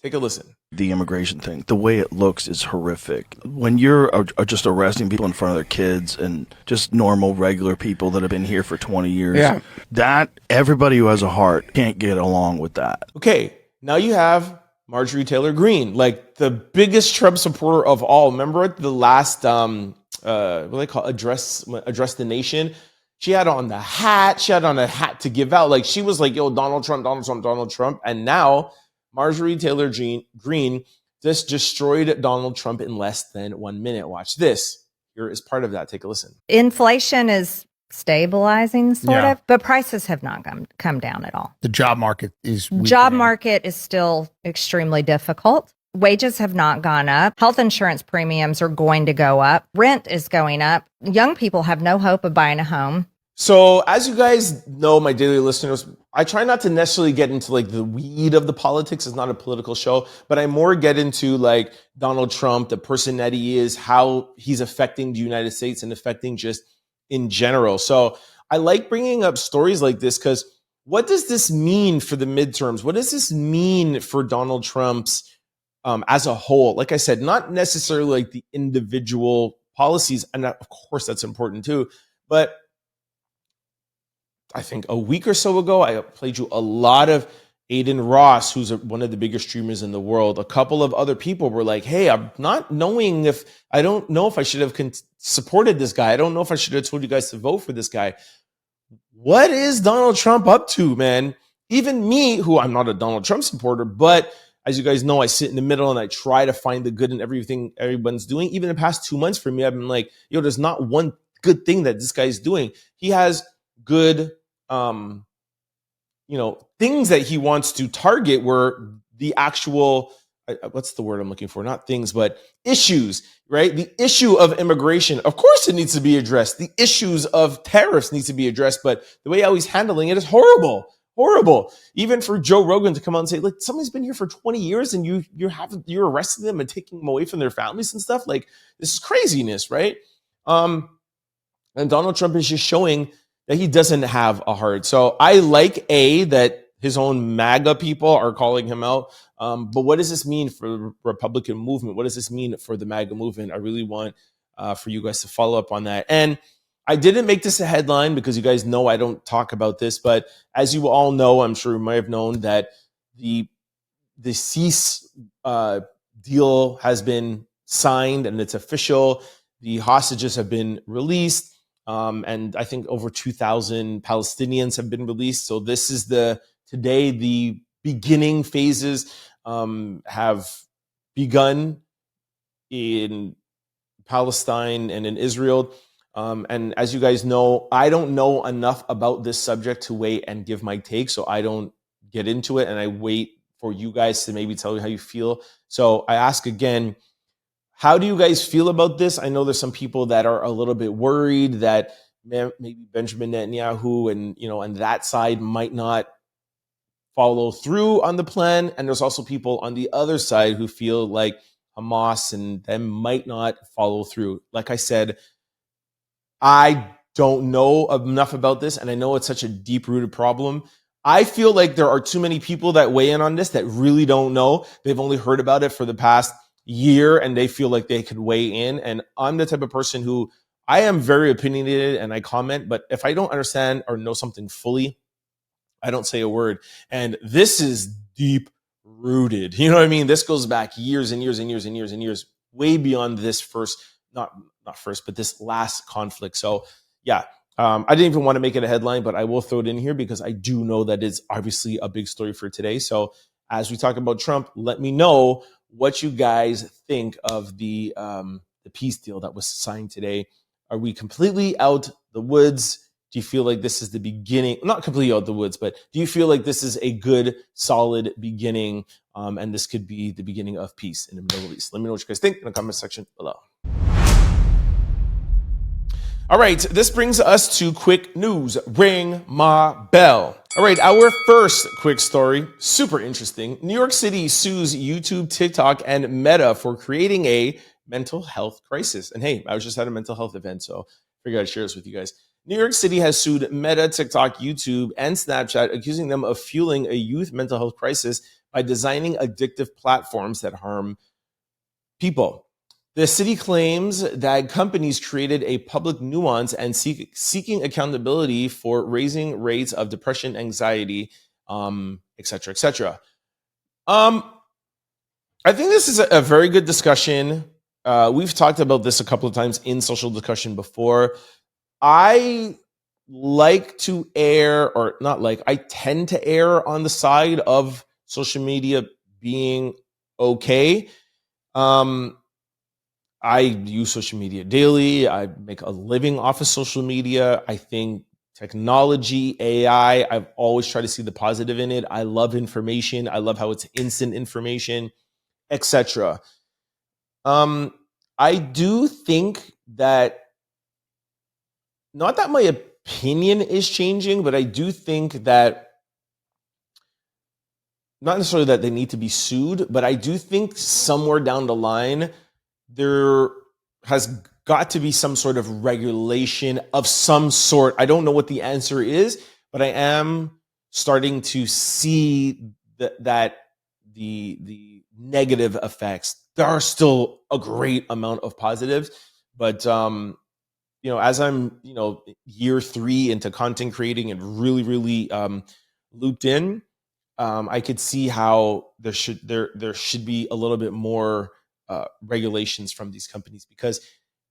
Take a listen. The immigration thing, the way it looks is horrific. When you're just arresting people in front of their kids and just normal, regular people that have been here for 20 years, that everybody who has a heart can't get along with that. Okay, now you have Marjorie Taylor Greene, like the biggest Trump supporter of all. Remember at the last, what do they call it? Address the Nation? She had on the hat. She had on a hat to give out. Like, she was like, yo, Donald Trump, Donald Trump, Donald Trump. And now Marjorie Taylor Greene just destroyed Donald Trump in less than 1 minute. Watch this. Here is part of that. Take a listen. Inflation is stabilizing, sort of, but prices have not come down at all. The job market is weak. Job market is still extremely difficult. Wages have not gone up. Health insurance premiums are going to go up. Rent is going up. Young people have no hope of buying a home. So as you guys know, my daily listeners, I try not to necessarily get into like the weed of the politics. It's not a political show, but I more get into like Donald Trump, the person that he is, how he's affecting the United States and affecting just in general. So I like bringing up stories like this because what does this mean for the midterms? What does this mean for Donald Trump's as a whole? Like I said, not necessarily like the individual policies, and of course that's important too, but I think a week or so ago, I played you a lot of Aiden Ross, who's one of the biggest streamers in the world. A couple of other people were like, hey, I don't know if I should have supported this guy. I don't know if I should have told you guys to vote for this guy. What is Donald Trump up to, man? Even me, who I'm not a Donald Trump supporter, but as you guys know, I sit in the middle and I try to find the good in everything everyone's doing. Even the past 2 months for me, I've been like, there's not one good thing that this guy's doing. He has good things that he wants to target were the actual, what's the word I'm looking for? Not things, but issues, right? The issue of immigration, of course it needs to be addressed. The issues of tariffs needs to be addressed, but the way how he's handling it is horrible. Even for Joe Rogan to come out and say, like, somebody's been here for 20 years and you're arresting them and taking them away from their families and stuff. Like, this is craziness, right? And Donald Trump is just showing that he doesn't have a heart. So I like that his own MAGA people are calling him out. But what does this mean for the Republican movement? What does this mean for the MAGA movement? I really want for you guys to follow up on that. And I didn't make this a headline because you guys know I don't talk about this. But as you all know, I'm sure you might have known that the cease deal has been signed and it's official. The hostages have been released. And I think over 2,000 Palestinians have been released. So this is today the beginning phases have begun in Palestine and in Israel. And as you guys know, I don't know enough about this subject to wait and give my take. So I don't get into it and I wait for you guys to maybe tell me how you feel. So I ask again, how do you guys feel about this? I know there's some people that are a little bit worried that maybe Benjamin Netanyahu and that side might not follow through on the plan. And there's also people on the other side who feel like Hamas and them might not follow through. Like I said, I don't know enough about this, and I know it's such a deep-rooted problem. I feel like there are too many people that weigh in on this that really don't know. They've only heard about it for the past year and they feel like they could weigh in. And I'm the type of person who I am very opinionated and I comment, but if I don't understand or know something fully, I don't say a word. And this is deep rooted. You know what I mean? This goes back years and years and years and years and years, way beyond this but this last conflict. So yeah, I didn't even want to make it a headline, but I will throw it in here because I do know that it's obviously a big story for today. So as we talk about Trump, let me know what you guys think of the peace deal that was signed today. Are we completely out the woods? Do you feel like this is the beginning? Not completely out the woods, but do you feel like this is a good, solid beginning? And this could be the beginning of peace in the Middle East. Let me know what you guys think in the comment section below. All right, this brings us to quick news. Ring my bell. All right, our first quick story, super interesting. New York City sues YouTube, TikTok, and Meta for creating a mental health crisis. And hey, I was just at a mental health event, so I figured I'd share this with you guys. New York City has sued Meta, TikTok, YouTube, and Snapchat, accusing them of fueling a youth mental health crisis by designing addictive platforms that harm people. The city claims that companies created a public nuance and seeking accountability for raising rates of depression, anxiety, et cetera, et cetera. I think this is a very good discussion. We've talked about this a couple of times in social discussion before. I tend to err on the side of social media being okay. I use social media daily. I make a living off of social media. I think technology, AI, I've always tried to see the positive in it. I love information. I love how it's instant information. etc. I do think that, not that my opinion is changing, but I do think that, not necessarily that they need to be sued, but I do think somewhere down the line, there has got to be some sort of regulation of some sort. I don't know what the answer is, but I am starting to see that the negative effects, there are still a great amount of positives, but as I'm year 3 into content creating and really looped in, I could see how there should be a little bit more regulations from these companies, because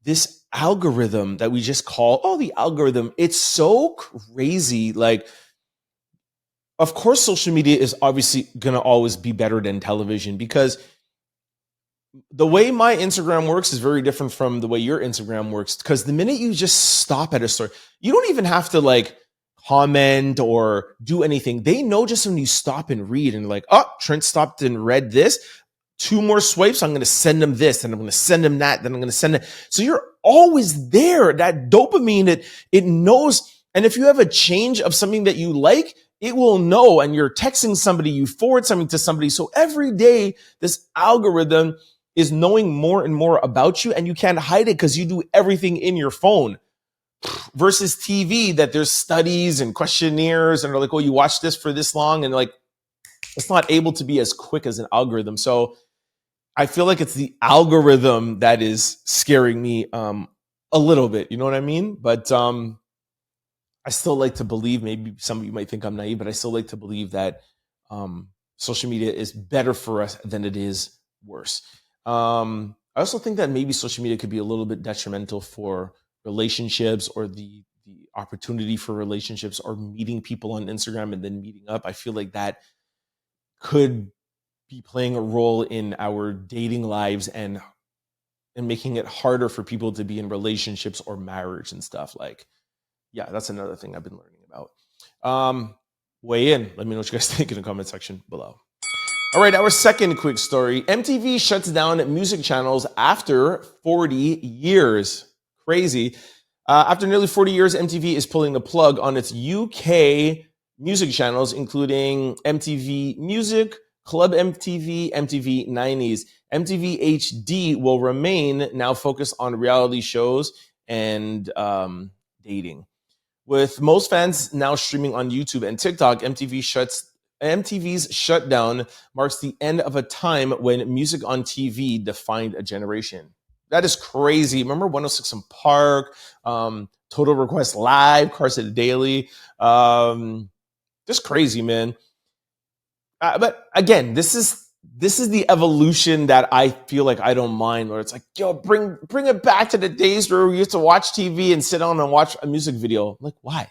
this algorithm that we just call the algorithm, it's so crazy. Like, of course, social media is obviously going to always be better than television, because the way my Instagram works is very different from the way your Instagram works. Because the minute you just stop at a story, you don't even have to like comment or do anything. They know just when you stop and read and like, oh, Trent stopped and read this. 2 more swipes, I'm going to send them this, and I'm going to send them that, then I'm going to send it. So you're always there. That dopamine, it knows. And if you have a change of something that you like, it will know. And you're texting somebody, you forward something to somebody. So every day, this algorithm is knowing more and more about you, and you can't hide it because you do everything in your phone. Versus TV, that there's studies and questionnaires, and they're like, oh, you watched this for this long, and like, it's not able to be as quick as an algorithm. So I feel like it's the algorithm that is scaring me a little bit. You know what I mean? But I still like to believe, maybe some of you might think I'm naive, but I still like to believe that social media is better for us than it is worse. I also think that maybe social media could be a little bit detrimental for relationships, or the opportunity for relationships, or meeting people on Instagram and then meeting up. I feel like that could be playing a role in our dating lives and making it harder for people to be in relationships or marriage and stuff. Like, yeah, that's another thing I've been learning about. Weigh in. Let me know what you guys think in the comment section below. All right, our second quick story. MTV shuts down music channels after 40 years. Crazy. After nearly 40 years, MTV is pulling the plug on its UK music channels, including MTV Music, Club MTV, MTV 90s. MTV HD will remain now focused on reality shows and dating. With most fans now streaming on YouTube and TikTok, MTV's shutdown marks the end of a time when music on TV defined a generation. That is crazy. Remember 106 in Park, Total Request Live, Carson Daily. Just crazy, man. But again, this is the evolution that I feel like I don't mind, where it's like, yo, bring it back to the days where we used to watch TV and sit down and watch a music video. I'm like, why?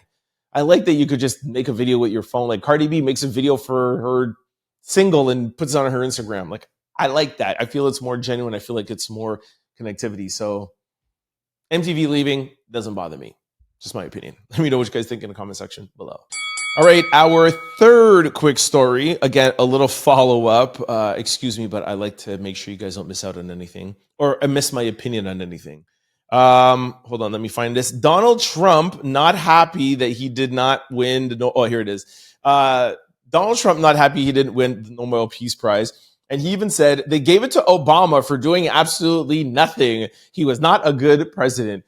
I like that you could just make a video with your phone. Like Cardi B makes a video for her single and puts it on her Instagram. Like, I like that. I feel it's more genuine. I feel like it's more connectivity. So MTV leaving doesn't bother me. Just my opinion. Let me know what you guys think in the comment section below. All right, our third quick story. Again, a little follow-up. Excuse me, but I like to make sure you guys don't miss out on anything, or miss my opinion on anything. Hold on, let me find this. Donald Trump not happy that he did not win here it is. Donald Trump not happy he didn't win the Nobel Peace Prize. And he even said they gave it to Obama for doing absolutely nothing. He was not a good president.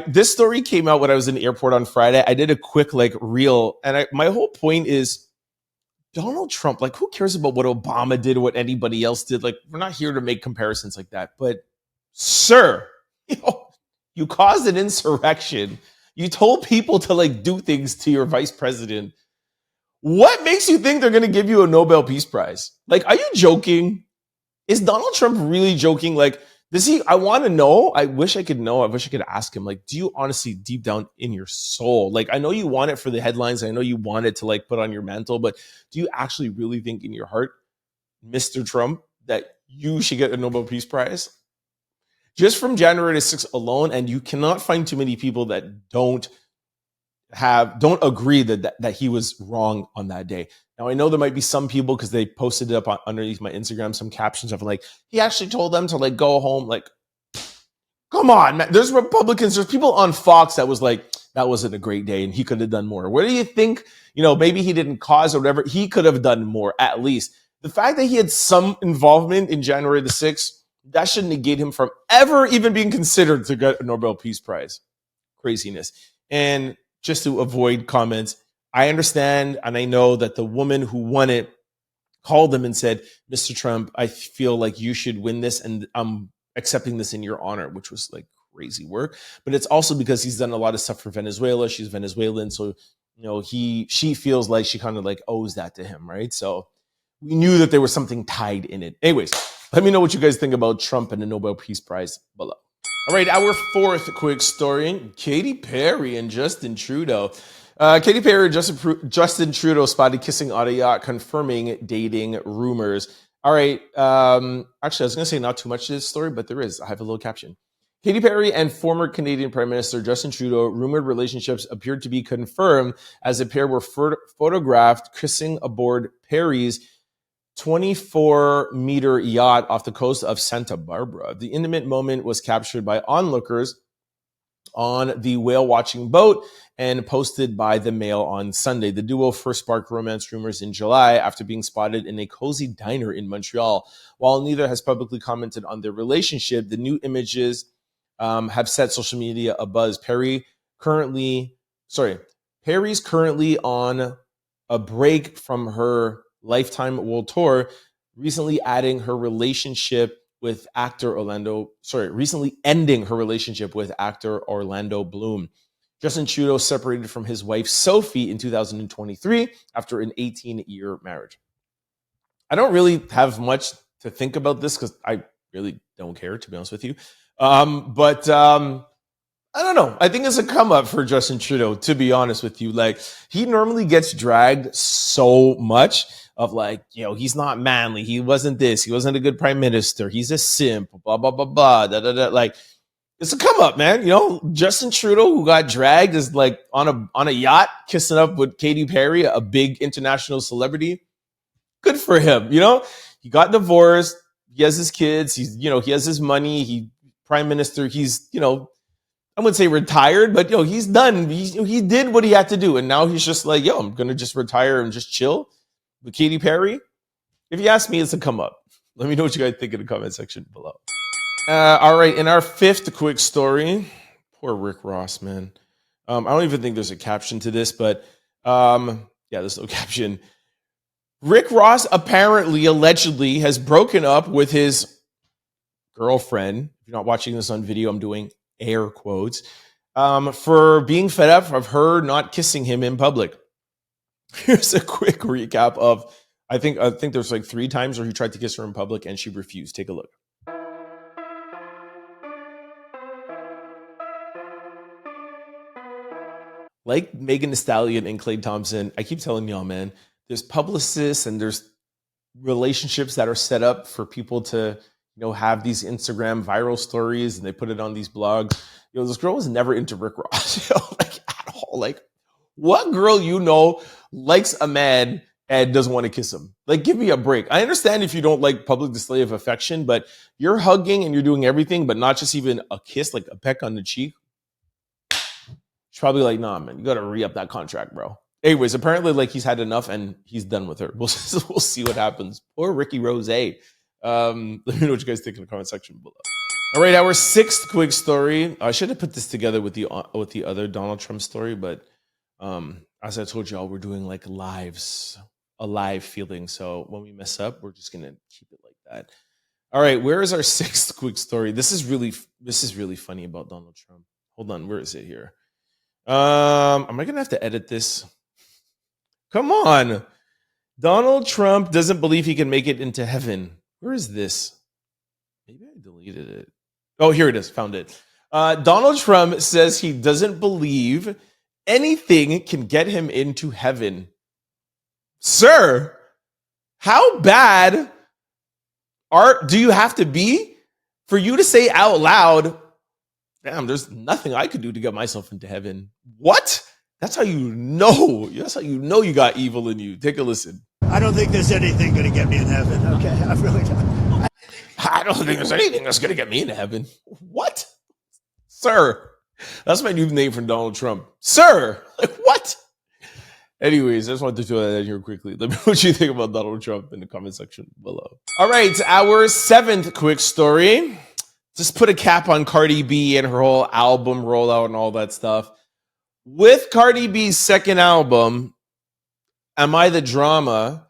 This story came out when I was in the airport on Friday. I did a quick reel, and my whole point is Donald Trump. Like, who cares about what Obama did or what anybody else did? Like, we're not here to make comparisons like that. But, sir, you caused an insurrection. You told people to do things to your vice president. What makes you think they're going to give you a Nobel Peace Prize? Like, are you joking? Is Donald Trump really joking? Like, does he? I want to know. I wish I could know. I wish I could ask him. Like, do you honestly, deep down in your soul, I know you want it for the headlines. I know you want it to put on your mantle, but do you actually really think in your heart, Mr. Trump, that you should get a Nobel Peace Prize? Just from January 6th alone, and you cannot find too many people that don't don't agree that he was wrong on that day. Now I know there might be some people, because they posted it up underneath my Instagram, some captions of like, he actually told them to like go home. Like, come on, man. There's Republicans, there's people on Fox that was like, that wasn't a great day and he could have done more. What do you think? Maybe he didn't cause or whatever. He could have done more, at least. The fact that he had some involvement in January the 6th, that should negate him from ever even being considered to get a Nobel Peace Prize. Craziness. And just to avoid comments, I understand and I know that the woman who won it called them and said, Mr. Trump, I feel like you should win this and I'm accepting this in your honor, which was like crazy work. But it's also because he's done a lot of stuff for Venezuela. She's Venezuelan. So, she feels like she kind of like owes that to him, right? So we knew that there was something tied in it. Anyways, let me know what you guys think about Trump and the Nobel Peace Prize below. All right, our fourth quick story, Katy Perry and Justin Trudeau. Katy Perry and Justin Trudeau spotted kissing on a yacht, confirming dating rumors. All right, actually, I was going to say not too much to this story, but there is. I have a little caption. Katy Perry and former Canadian Prime Minister Justin Trudeau rumored relationships appeared to be confirmed as the pair were photographed kissing aboard Perry's 24-meter yacht off the coast of Santa Barbara. The intimate moment was captured by onlookers on the whale-watching boat and posted by the Mail on Sunday. The duo first sparked romance rumors in July after being spotted in a cozy diner in Montreal. While neither has publicly commented on their relationship, the new images have set social media abuzz. Perry's currently on a break from her Lifetime World Tour, recently ending her relationship with actor Orlando Bloom. Justin Trudeau separated from his wife Sophie in 2023 after an 18-year marriage. I don't really have much to think about this because I really don't care, to be honest with you. But I don't know. I think it's a come up for Justin Trudeau, to be honest with you. Like, he normally gets dragged so much of like, he's not manly. He wasn't this. He wasn't a good prime minister. He's a simp, blah, blah, blah, blah, da, da, da. Like, it's a come up, man. Justin Trudeau, who got dragged, is like on a yacht kissing up with Katy Perry, a big international celebrity. Good for him. He got divorced. He has his kids. He has his money. He prime minister. He's, I wouldn't say retired, but he's done. He did what he had to do. And now he's just like, I'm going to just retire and just chill with Katy Perry. If you ask me, it's a come up. Let me know what you guys think in the comment section below. All right. In our fifth quick story, poor Rick Ross, man. I don't even think there's a caption to this, but there's no caption. Rick Ross allegedly has broken up with his girlfriend. If you're not watching this on video, I'm doing air quotes, for being fed up of her not kissing him in public. Here's a quick recap of, I think there's like 3 times where he tried to kiss her in public and she refused. Take a look. Like Megan Thee Stallion and Klay Thompson, I keep telling y'all, man, there's publicists and there's relationships that are set up for people to have these Instagram viral stories and they put it on these blogs. This girl was never into Rick Ross, like at all. Like, what girl likes a man and doesn't want to kiss him? Like, give me a break. I understand if you don't like public display of affection, but you're hugging and you're doing everything, but not just even a kiss, like a peck on the cheek. She's probably like, nah, man, you got to re-up that contract, bro. Anyways, apparently, like, he's had enough and he's done with her. We'll see what happens. Poor Ricky Rose. Let me know what you guys think in the comment section below. All right, our sixth quick story. I should have put this together with the other Donald Trump story, but as I told y'all, we're doing like a live feeling. So when we mess up, we're just gonna keep it like that. All right, where is our sixth quick story? This is really funny about Donald Trump. Hold on, where is it here? Am I gonna have to edit this? Come on. Donald Trump doesn't believe he can make it into heaven. Where is this? Maybe I deleted it. Oh, here it is. Found it. Donald Trump says he doesn't believe anything can get him into heaven. Sir, how bad do you have to be for you to say out loud, damn, there's nothing I could do to get myself into heaven? What? That's how you know. That's how you know you got evil in you. Take a listen. I don't think there's anything going to get me in heaven. Okay, I really don't. I don't think there's anything that's going to get me into heaven. What? Sir. That's my new name from Donald Trump. Sir. Like, what? Anyways, I just wanted to throw that in here quickly. Let me know what you think about Donald Trump in the comment section below. All right, our 7th quick story. Just put a cap on Cardi B and her whole album rollout and all that stuff. With Cardi B's second album, Am I the Drama,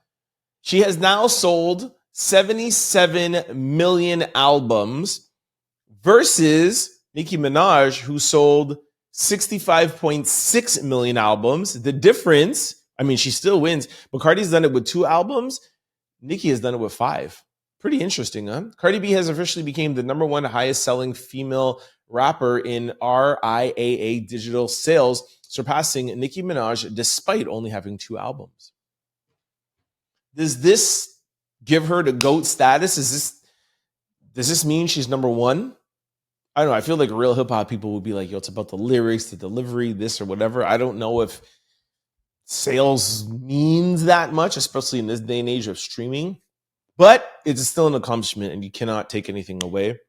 she has now sold 77 million albums versus Nicki Minaj, who sold 65.6 million albums. The difference, I mean, she still wins, but Cardi's done it with 2 albums. Nicki has done it with 5. Pretty interesting, huh? Cardi B has officially become the number 1 highest selling female rapper in RIAA digital sales, surpassing Nicki Minaj despite only having 2 albums. Does this give her the GOAT status? Does this mean she's number 1? I don't know. I feel like real hip hop people would be like, yo, it's about the lyrics, the delivery, this or whatever. I don't know if sales means that much, especially in this day and age of streaming, but it's still an accomplishment and you cannot take anything away.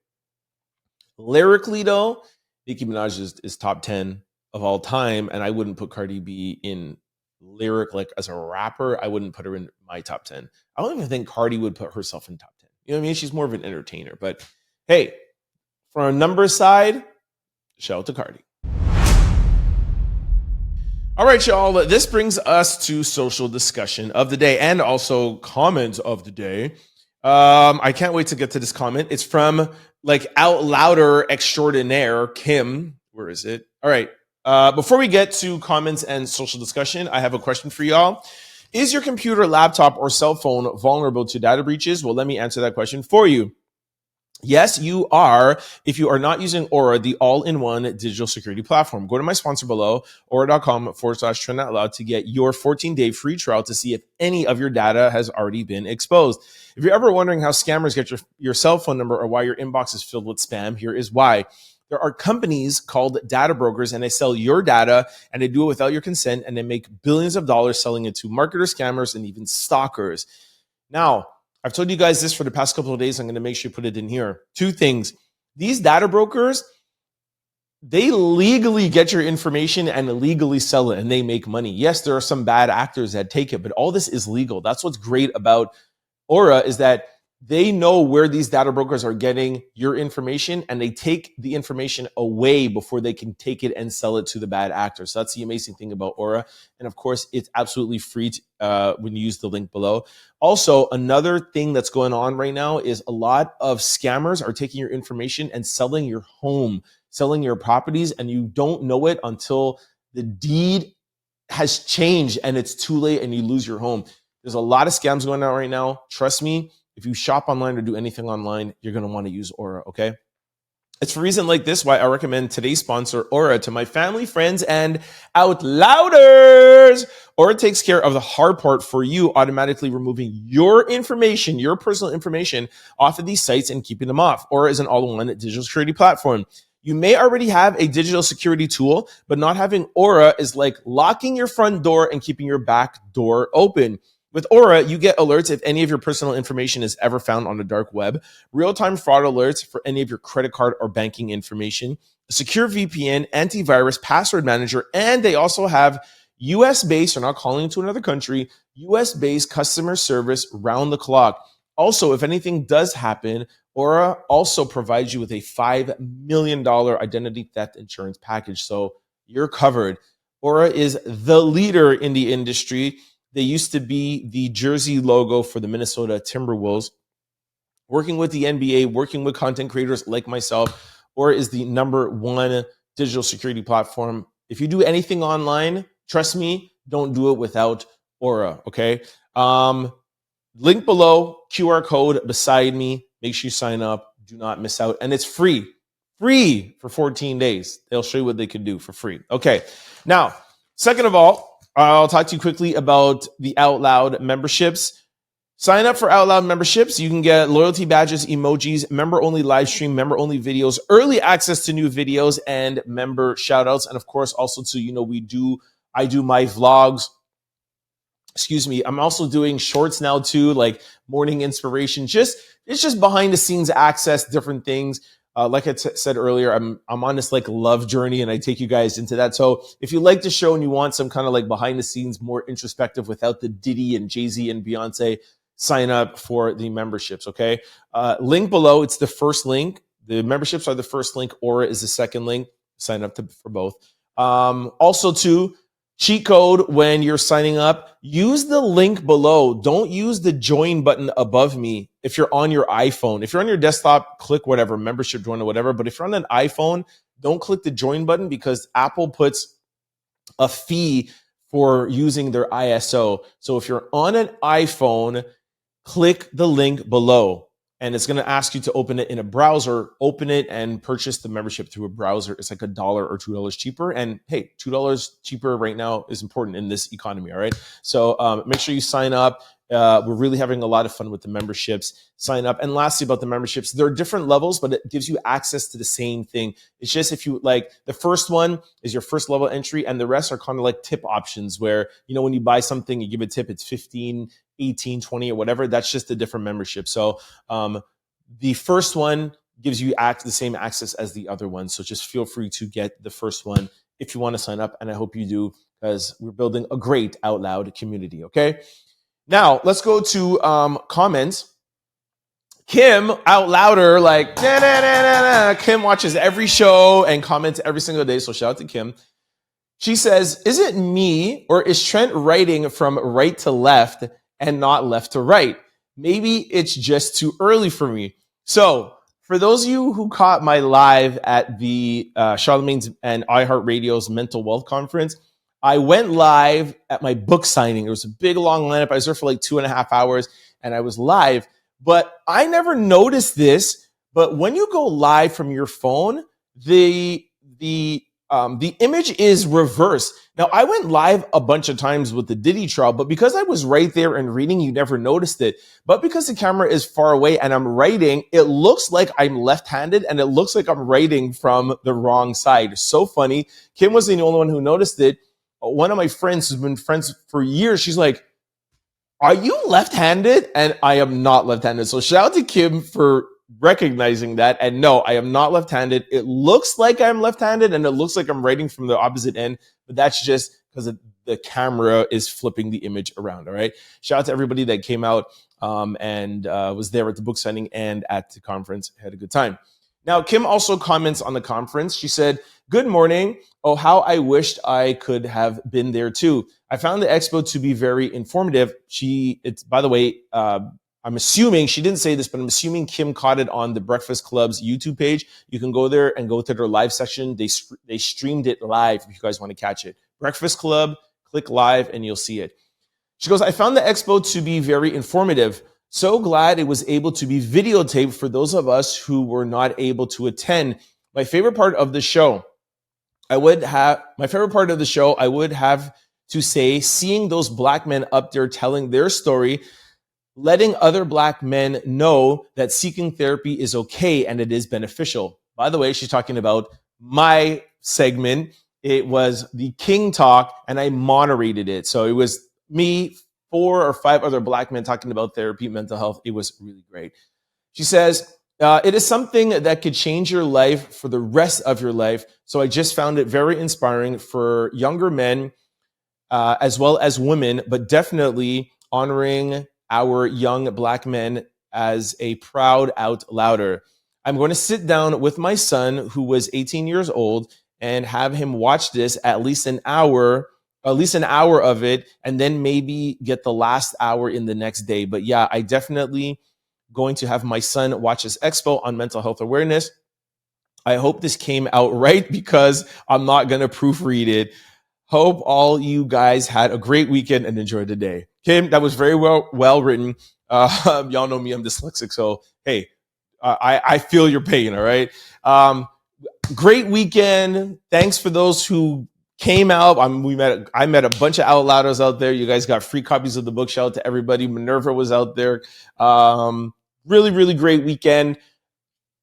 Lyrically, though, Nicki Minaj is top 10 of all time, and I wouldn't put Cardi B in lyric, like as a rapper. I wouldn't put her in my top 10. I don't even think Cardi would put herself in top 10. You know what I mean? She's more of an entertainer, but hey, from a numbers side, shout out to Cardi. All right, y'all. This brings us to social discussion of the day and also comments of the day. I can't wait to get to this comment. It's from like Out Louder Extraordinaire, Kim. Where is it? All right. Before we get to comments and social discussion, I have a question for y'all. Is your computer, laptop, or cell phone vulnerable to data breaches? Well, let me answer that question for you. Yes, you are. If you are not using Aura, the all-in-one digital security platform, go to my sponsor below, aura.com/trend-out-loud to get your 14-day free trial to see if any of your data has already been exposed. If you're ever wondering how scammers get your cell phone number or why your inbox is filled with spam, here is why. There are companies called data brokers, and they sell your data, and they do it without your consent, and they make billions of dollars selling it to marketers, scammers, and even stalkers. Now, I've told you guys this for the past couple of days. I'm going to make sure you put it in here. 2 things. These data brokers, they legally get your information and illegally sell it, and they make money. Yes, there are some bad actors that take it, but all this is legal. That's what's great about Aura, is that they know where these data brokers are getting your information, and they take the information away before they can take it and sell it to the bad actors. So that's the amazing thing about Aura. And of course, it's absolutely free when you use the link below. Also, another thing that's going on right now is a lot of scammers are taking your information and selling your home, selling your properties, and you don't know it until the deed has changed and it's too late and you lose your home. There's a lot of scams going on right now. Trust me. If you shop online or do anything online, you're going to want to use Aura, okay? It's for a reason like this why I recommend today's sponsor, Aura, to my family, friends, and Out Louders. Aura takes care of the hard part for you, automatically removing your information, your personal information, off of these sites and keeping them off. Aura is an all-in-one digital security platform. You may already have a digital security tool, but not having Aura is like locking your front door and keeping your back door open. With Aura, you get alerts if any of your personal information is ever found on the dark web, real-time fraud alerts for any of your credit card or banking information, a secure VPN, antivirus, password manager, and they also have US-based, or not calling to another country, US-based customer service round the clock. Also, if anything does happen, Aura also provides you with a $5 million identity theft insurance package, so you're covered. Aura is the leader in the industry. They used to be the jersey logo for the Minnesota Timberwolves. Working with the NBA, working with content creators like myself, Aura is the number 1 digital security platform. If you do anything online, trust me, don't do it without Aura, okay? Link below, QR code beside me. Make sure you sign up. Do not miss out. And it's free for 14 days. They'll show you what they can do for free. Okay, now, second of all, I'll talk to you quickly about the Out Loud memberships. Sign up for Out Loud memberships. You can get loyalty badges, emojis, member-only live stream, member-only videos, early access to new videos, and member shout-outs. And of course, also to, we do I do my vlogs. Excuse me. I'm also doing shorts now too, like morning inspiration. It's just behind the scenes access, different things. Like I said earlier, I'm on this like love journey, and I take you guys into that. So if you like the show and you want some kind of like behind the scenes, more introspective without the Diddy and Jay-Z and Beyonce, sign up for the memberships. Okay. Link below. It's the first link. The memberships are the first link. Aura is the second link. Sign up for both. Also too, cheat code when you're signing up, use the link below. Don't use the join button above me if you're on your iPhone. If you're on your desktop, click whatever, membership join or whatever. But if you're on an iPhone, don't click the join button because Apple puts a fee for using their ISO. So if you're on an iPhone, click the link below. And it's going to ask you to open it in a browser, open it and purchase the membership through a browser. It's like $1 or $2 cheaper. And hey, $2 cheaper right now is important in this economy. All right. So make sure you sign up. We're really having a lot of fun with the memberships. Sign up. And lastly, about the memberships, there are different levels, but it gives you access to the same thing. It's just if you like, the first one is your first level entry, and the rest are kind of like tip options where, you know, when you buy something, you give a tip, it's 15, 18, 20 or whatever. That's just a different membership. So the first one gives you the same access as the other one. So just feel free to get the first one if you want to sign up. And I hope you do, because we're building a great Out Loud community. Okay. Now let's go to comments. Kim, Out Louder, like, nah, nah, nah, nah, nah. Kim watches every show and comments every single day. So shout out to Kim. She says, is it me or is Trent writing from right to left and not left to right? Maybe it's just too early for me. So for those of you who caught my live at the Charlemagne's and iHeartRadio's Mental Wealth Conference, I went live at my book signing. There was a big long lineup. I was there for like 2.5 hours and I was live, but I never noticed this. But when you go live from your phone, the image is reversed. Now, I went live a bunch of times with the Diddy trial, but because I was right there and reading, you never noticed it. But because the camera is far away and I'm writing, it looks like I'm left-handed and it looks like I'm writing from the wrong side. So funny. Kim was the only one who noticed it. One of my friends who's been friends for years, she's like, are you left-handed? And I am not left-handed. So shout out to Kim for recognizing that. And no, I am not left-handed. It looks like I'm left-handed and it looks like I'm writing from the opposite end, but that's just because the camera is flipping the image around. All right. Shout out to everybody that came out and was there at the book signing and at the conference. Had a good time. Now, Kim also comments on the conference. She said, good morning. Oh, how I wished I could have been there too. I found the expo to be very informative. By the way, I'm assuming, she didn't say this, but I'm assuming Kim caught it on the Breakfast Club's YouTube page. You can go there and go to their live section. They streamed it live if you guys want to catch it. Breakfast Club, click live and you'll see it. She goes, I found the expo to be very informative. So glad it was able to be videotaped for those of us who were not able to attend. My favorite part of the show, I would have to say, seeing those Black men up there telling their story, letting other Black men know that seeking therapy is okay and it is beneficial. By the way, she's talking about my segment. It was the King Talk and I moderated it. So it was me, 4 or 5 other Black men talking about therapy, mental health. It was really great. She says, it is something that could change your life for the rest of your life. So I just found it very inspiring for younger men as well as women, but definitely honoring our young Black men as a proud Out Louder. I'm going to sit down with my son, who was 18 years old, and have him watch this at least an hour of it, and then maybe get the last hour in the next day. But yeah, I definitely going to have my son watch this expo on mental health awareness. I hope this came out right because I'm not going to proofread it. Hope all you guys had a great weekend and enjoyed the day. Kim, that was very well written. Y'all know me, I'm dyslexic. So, hey, I feel your pain, all right? Great weekend. Thanks for those who came out. I met a bunch of Out Louders out there. You guys got free copies of the book. Shout out to everybody. Minerva was out there. Really, really great weekend.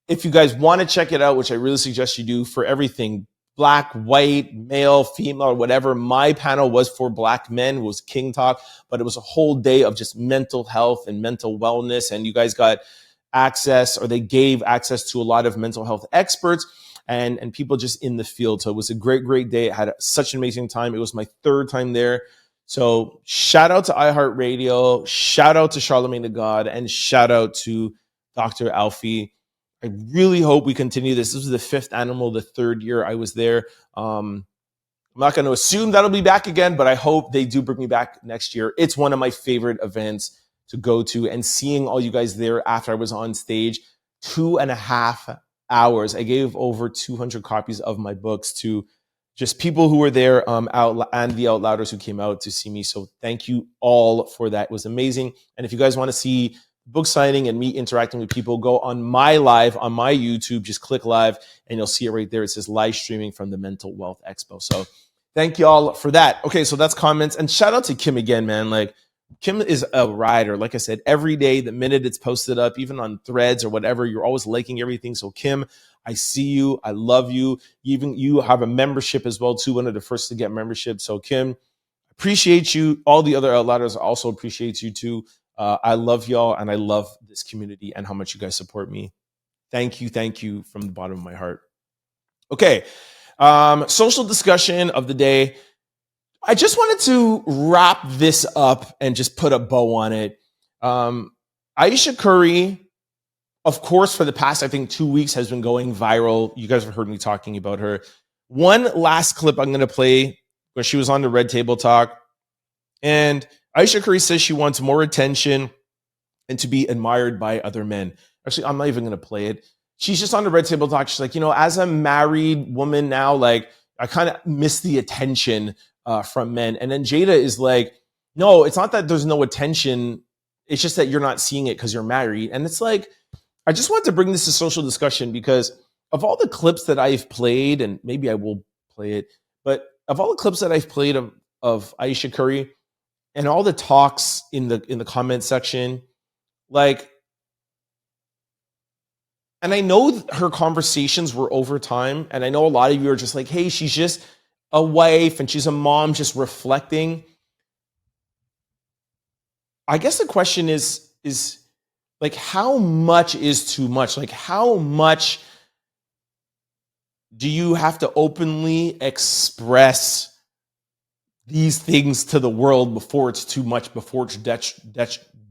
If you guys want to check it out, which I really suggest you do, for everything, black, white, male, female, or whatever. My panel was for black men, was King Talk, but it was a whole day of just mental health and mental wellness. And you guys got access, or they gave access to a lot of mental health experts and people just in the field. So it was a great, great day. I had such an amazing time. It was my third time there. So shout out to iHeartRadio, shout out to Charlemagne the God, and shout out to Dr. Alfie. I really hope we continue this. This was the fifth animal, the third year I was there. I'm not going to assume that'll be back again, but I hope they do bring me back next year. It's one of my favorite events to go to, and seeing all you guys there after I was on stage, 2.5 hours. I gave over 200 copies of my books to just people who were there and the Outlouders who came out to see me. So thank you all for that. It was amazing. And if you guys want to see book signing and me interacting with people, go on my live on my YouTube, just click live and you'll see it right there. It says live streaming from the Mental Wealth Expo. So thank you all for that. Okay, so that's comments. And shout out to Kim again, man. Like, Kim is a rider. Like I said, every day, the minute it's posted up, even on Threads or whatever, you're always liking everything. So Kim, I see you. I love you. Even you have a membership as well too. One of the first to get membership. So Kim, appreciate you. All the other Outlouders also appreciate you too. I love y'all, and I love this community and how much you guys support me. Thank you from the bottom of my heart. Okay, social discussion of the day. I just wanted to wrap this up and just put a bow on it. Ayesha Curry, of course, for the past, I think, 2 weeks has been going viral. You guys have heard me talking about her. One last clip I'm going to play where she was on the Red Table Talk. And Ayesha Curry says she wants more attention and to be admired by other men. Actually, I'm not even going to play it. She's just on the Red Table Talk. She's like, as a married woman now, like, I kind of miss the attention from men. And then Jada is like, no, it's not that there's no attention. It's just that you're not seeing it because you're married. And it's like, I just want to bring this to social discussion because of all the clips that I've played, and maybe I will play it, but of all the clips that I've played of Ayesha Curry and all the talks in the comment section, like, and I know her conversations were over time, and I know a lot of you are just like, hey, she's just a wife and she's a mom just reflecting. I guess the question is like, how much is too much? Like, how much do you have to openly express these things to the world before it's too much, before it's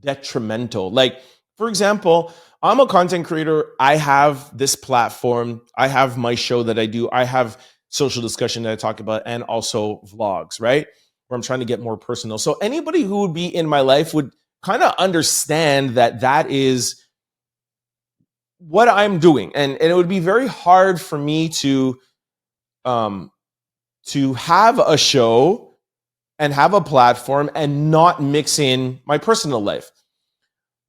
detrimental? Like, for example, I'm a content creator. I have this platform. I have my show that I do. I have social discussion that I talk about, and also vlogs, right? Where I'm trying to get more personal. So anybody who would be in my life would kind of understand that that is what I'm doing. And it would be very hard for me to have a show and have a platform and not mix in my personal life.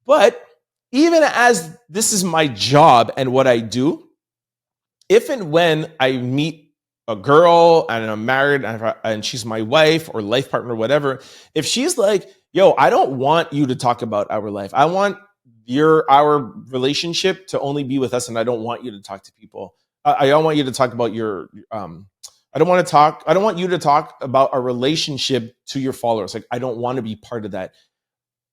But even as this is my job and what I do, if and when I meet a girl and I'm married and she's my wife or life partner or whatever, if she's like, yo, I don't want you to talk about our life. I want our relationship to only be with us, and I don't want you to talk to people. I don't want you to talk about your I don't want you to talk about our relationship to your followers. Like, I don't want to be part of that.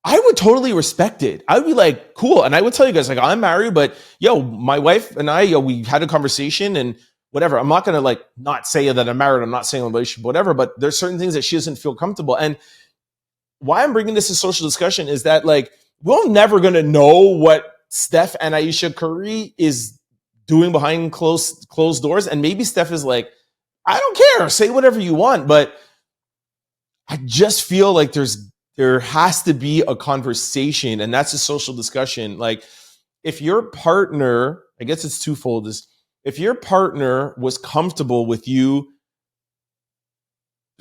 I would totally respect it. I would be like, cool. And I would tell you guys, like, I'm married, but yo, my wife and I, we had a conversation and whatever. I'm not going to like not say that I'm married. I'm not saying I'm in a relationship, whatever, but there's certain things that she doesn't feel comfortable. And why I'm bringing this to social discussion is that, like, we're never going to know what Steph and Ayesha Curry is doing behind closed doors. And maybe Steph is like, I don't care, say whatever you want. But I just feel like there has to be a conversation, and that's a social discussion. Like, if your partner, I guess it's twofold, is if your partner was comfortable with you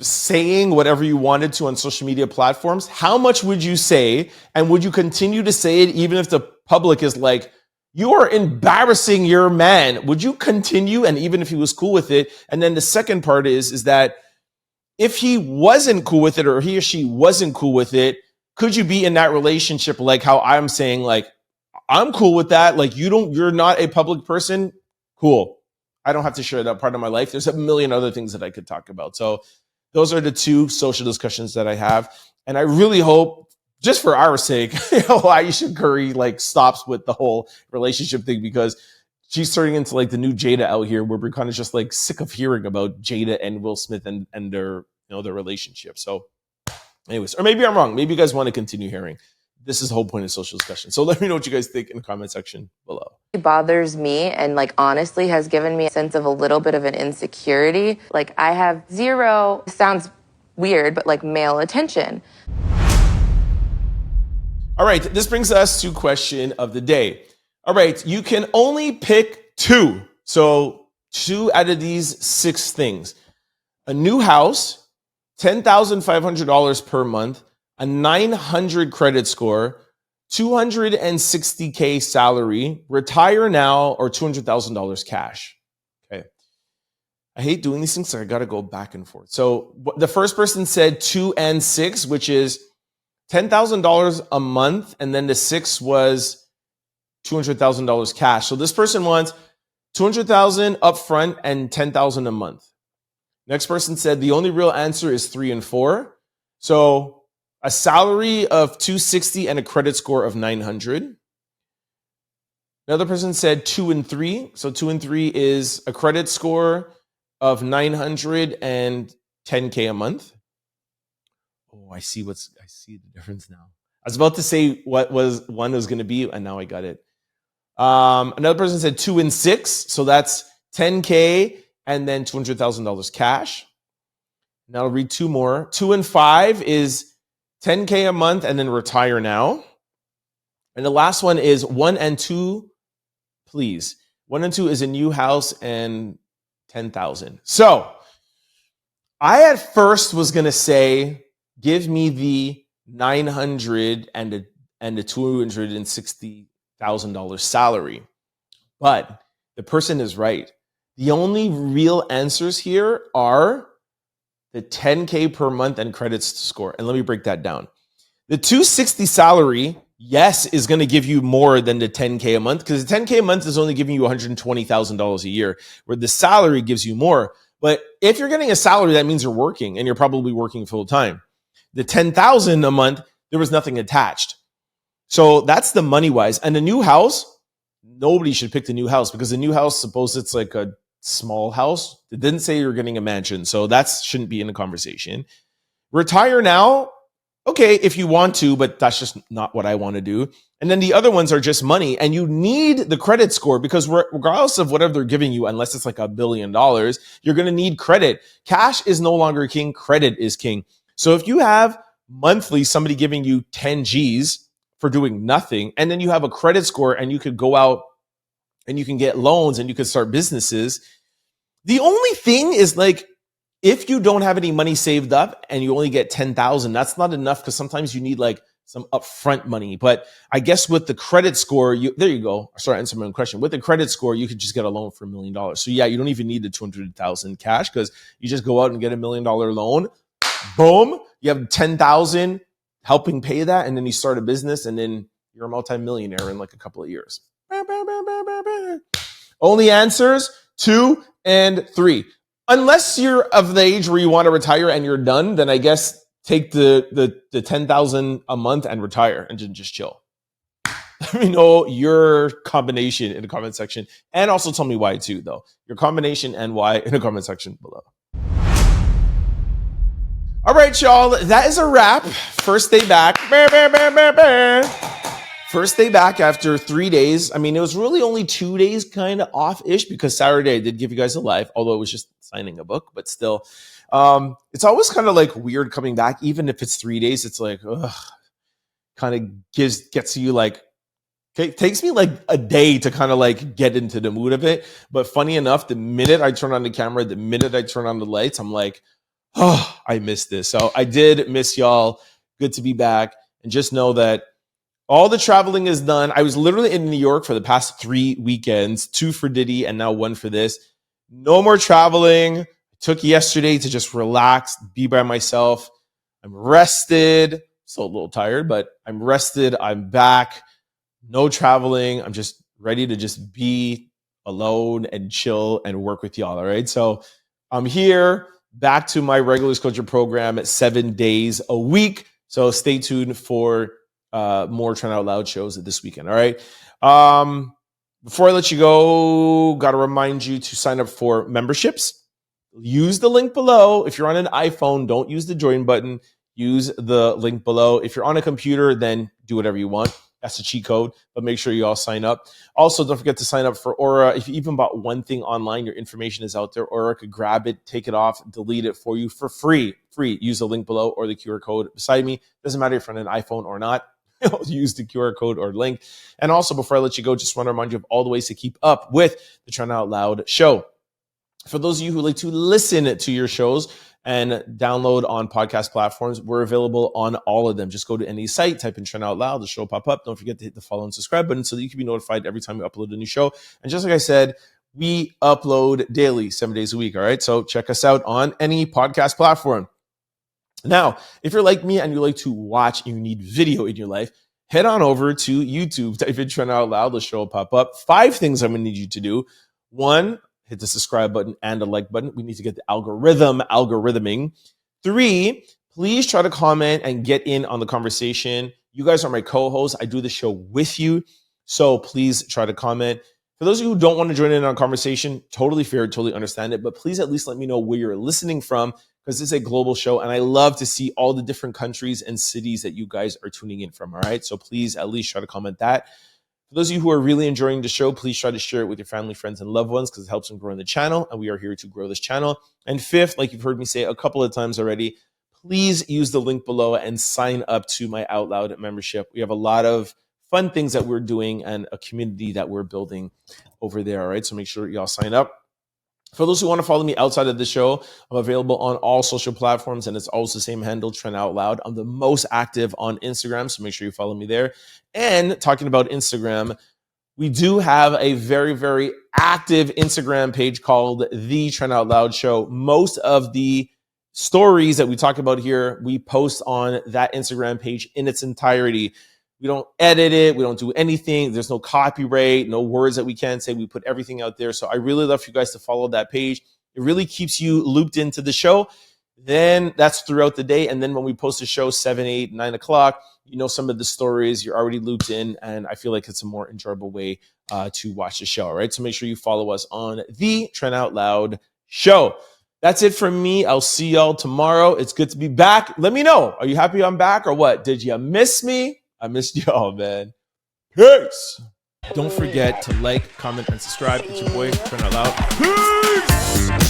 saying whatever you wanted to on social media platforms, how much would you say? And would you continue to say it even if the public is like, you are embarrassing your man? Would you continue? And even if he was cool with it? And then the second part is that if he wasn't cool with it, or he or she wasn't cool with it, could you be in that relationship like how I'm saying, like, I'm cool with that. Like, you're not a public person. Cool. I don't have to share that part of my life. There's a million other things that I could talk about. So those are the two social discussions that I have. And I really hope, just for our sake, Ayesha Curry like stops with the whole relationship thing, because she's turning into like the new Jada out here, where we're kind of just like sick of hearing about Jada and Will Smith and their, their relationship. So anyways, or maybe I'm wrong. Maybe you guys want to continue hearing. This is the whole point of social discussion. So let me know what you guys think in the comment section below. It bothers me and like honestly has given me a sense of a little bit of an insecurity. Like I have zero, sounds weird, but like male attention. All right, this brings us to question of the day. All right, you can only pick two. So 2 out of these 6 things. A new house, $10,500 per month, a 900 credit score, $260K salary, retire now, or $200,000 cash. Okay. I hate doing these things, so I got to go back and forth. So the first person said 2 and 6, which is $10,000 a month, and then the 6 was $200,000 cash. So this person wants $200,000 upfront and $10,000 a month. Next person said the only real answer is 3 and 4. So a salary of $260 and a credit score of 900. Another person said 2 and 3. So 2 and 3 is a credit score of 900 and $10K a month. Oh, I see the difference now. I was about to say what one was going to be, and now I got it. Another person said 2 and 6. So that's $10K and then $200,000 cash. Now I'll read 2 more. 2 and 5 is $10K a month and then retire now. And the last one is 1 and 2, please. 1 and 2 is a new house and $10,000. So I at first was going to say, give me the 900 and the $260,000 salary. But the person is right. The only real answers here are the 10K per month and credits score. And let me break that down. The 260 salary, yes, is going to give you more than the 10K a month, because the 10K a month is only giving you $120,000 a year, where the salary gives you more. But if you're getting a salary, that means you're working, and you're probably working full time. The 10,000 a month, there was nothing attached. So that's the money wise. And the new house, nobody should pick the new house, because the new house, suppose it's like a small house. It didn't say you're getting a mansion, so that shouldn't be in the conversation. Retire now, okay, if you want to, but that's just not what I want to do. And then the other ones are just money, and you need the credit score, because regardless of whatever they're giving you, unless it's like $1 billion, you're going to need credit. Cash is no longer king, credit is king. So if you have monthly somebody giving you 10 G's for doing nothing, and then you have a credit score and you could go out and you can get loans and you can start businesses. The only thing is, like, if you don't have any money saved up and you only get 10,000, that's not enough, because sometimes you need like some upfront money. But I guess with the credit score, there you go. I started answering my own question. With the credit score, you could just get a loan for $1 million. So yeah, you don't even need the 200,000 cash, because you just go out and get $1 million loan. Boom, you have 10,000 helping pay that, and then you start a business, and then you're a multimillionaire in like a couple of years. Only answers 2 and 3. Unless you're of the age where you want to retire and you're done, then I guess take the 10,000 a month and retire and just chill. Let me know your combination in the comment section, and also tell me why too, though. Your combination and why in the comment section below. All right, y'all, that is a wrap. First day back. First day back after 3 days. I mean, it was really only 2 days kind of off-ish, because Saturday I did give you guys a live, although it was just signing a book, but still. It's always kind of like weird coming back, even if it's 3 days. It's like, kind of gets you like, it takes me like a day to kind of like get into the mood of it. But funny enough, the minute I turn on the camera, the minute I turn on the lights, I'm like, oh, I missed this. So I did miss y'all. Good to be back. And just know that all the traveling is done. I was literally in New York for the past 3 weekends, 2 for Diddy and now 1 for this. No more traveling. I took yesterday to just relax, be by myself. I'm rested. Still a little tired, but I'm rested. I'm back. No traveling. I'm just ready to just be alone and chill and work with y'all. All right. So I'm here back to my regular culture program at 7 days a week. So stay tuned for more Trend Out Loud shows this weekend. All right. Before I let you go, got to remind you to sign up for memberships. Use the link below. If you're on an iPhone, don't use the join button. Use the link below. If you're on a computer, then do whatever you want. That's a cheat code, but make sure you all sign up. Also, don't forget to sign up for Aura. If you even bought one thing online, your information is out there. Aura could grab it, take it off, delete it for you for free. Use the link below or the QR code beside me. Doesn't matter if you're on an iPhone or not. Use the QR code or link. And also, before I let you go, just want to remind you of all the ways to keep up with the Trend Out Loud show. For those of you who like to listen to your shows and download on podcast platforms, we're available on all of them. Just go to any site, type in Trend Out Loud, the show will pop up. Don't forget to hit the follow and subscribe button so that you can be notified every time we upload a new show. And just like I said, we upload daily, 7 days a week. All right. So check us out on any podcast platform. Now, if you're like me and you like to watch and you need video in your life, head on over to YouTube, type in Trend Out Loud, the show will pop up. 5 things I'm going to need you to do. 1, hit the subscribe button and the like button. We need to get the algorithming. 3, please try to comment and get in on the conversation. You guys are my co-hosts. I do the show with you. So please try to comment. For those of you who don't want to join in on a conversation, totally fair, totally understand it. But please at least let me know where you're listening from, because this is a global show. And I love to see all the different countries and cities that you guys are tuning in from. All right. So please at least try to comment that. For those of you who are really enjoying the show, please try to share it with your family, friends, and loved ones, because it helps them grow in the channel. And we are here to grow this channel. And 5th, like you've heard me say a couple of times already, please use the link below and sign up to my Out Loud membership. We have a lot of fun things that we're doing and a community that we're building over there. All right. So make sure y'all sign up. For those who want to follow me outside of the show, I'm available on all social platforms, and it's always the same handle, Trend Out Loud. I'm the most active on Instagram, so make sure you follow me there. And talking about Instagram, we do have a very, very active Instagram page called The Trend Out Loud Show. Most of the stories that we talk about here, we post on that Instagram page in its entirety. We don't edit it. We don't do anything. There's no copyright, no words that we can't say. We put everything out there. So I really love for you guys to follow that page. It really keeps you looped into the show. Then that's throughout the day. And then when we post a show 7, 8, 9 o'clock, you know some of the stories. You're already looped in. And I feel like it's a more enjoyable way to watch the show. All right. So make sure you follow us on The Trend Out Loud Show. That's it from me. I'll see y'all tomorrow. It's good to be back. Let me know. Are you happy I'm back or what? Did you miss me? I missed y'all, man. Peace. Don't forget to like, comment, and subscribe. It's your boy, Trend Out Loud. Peace.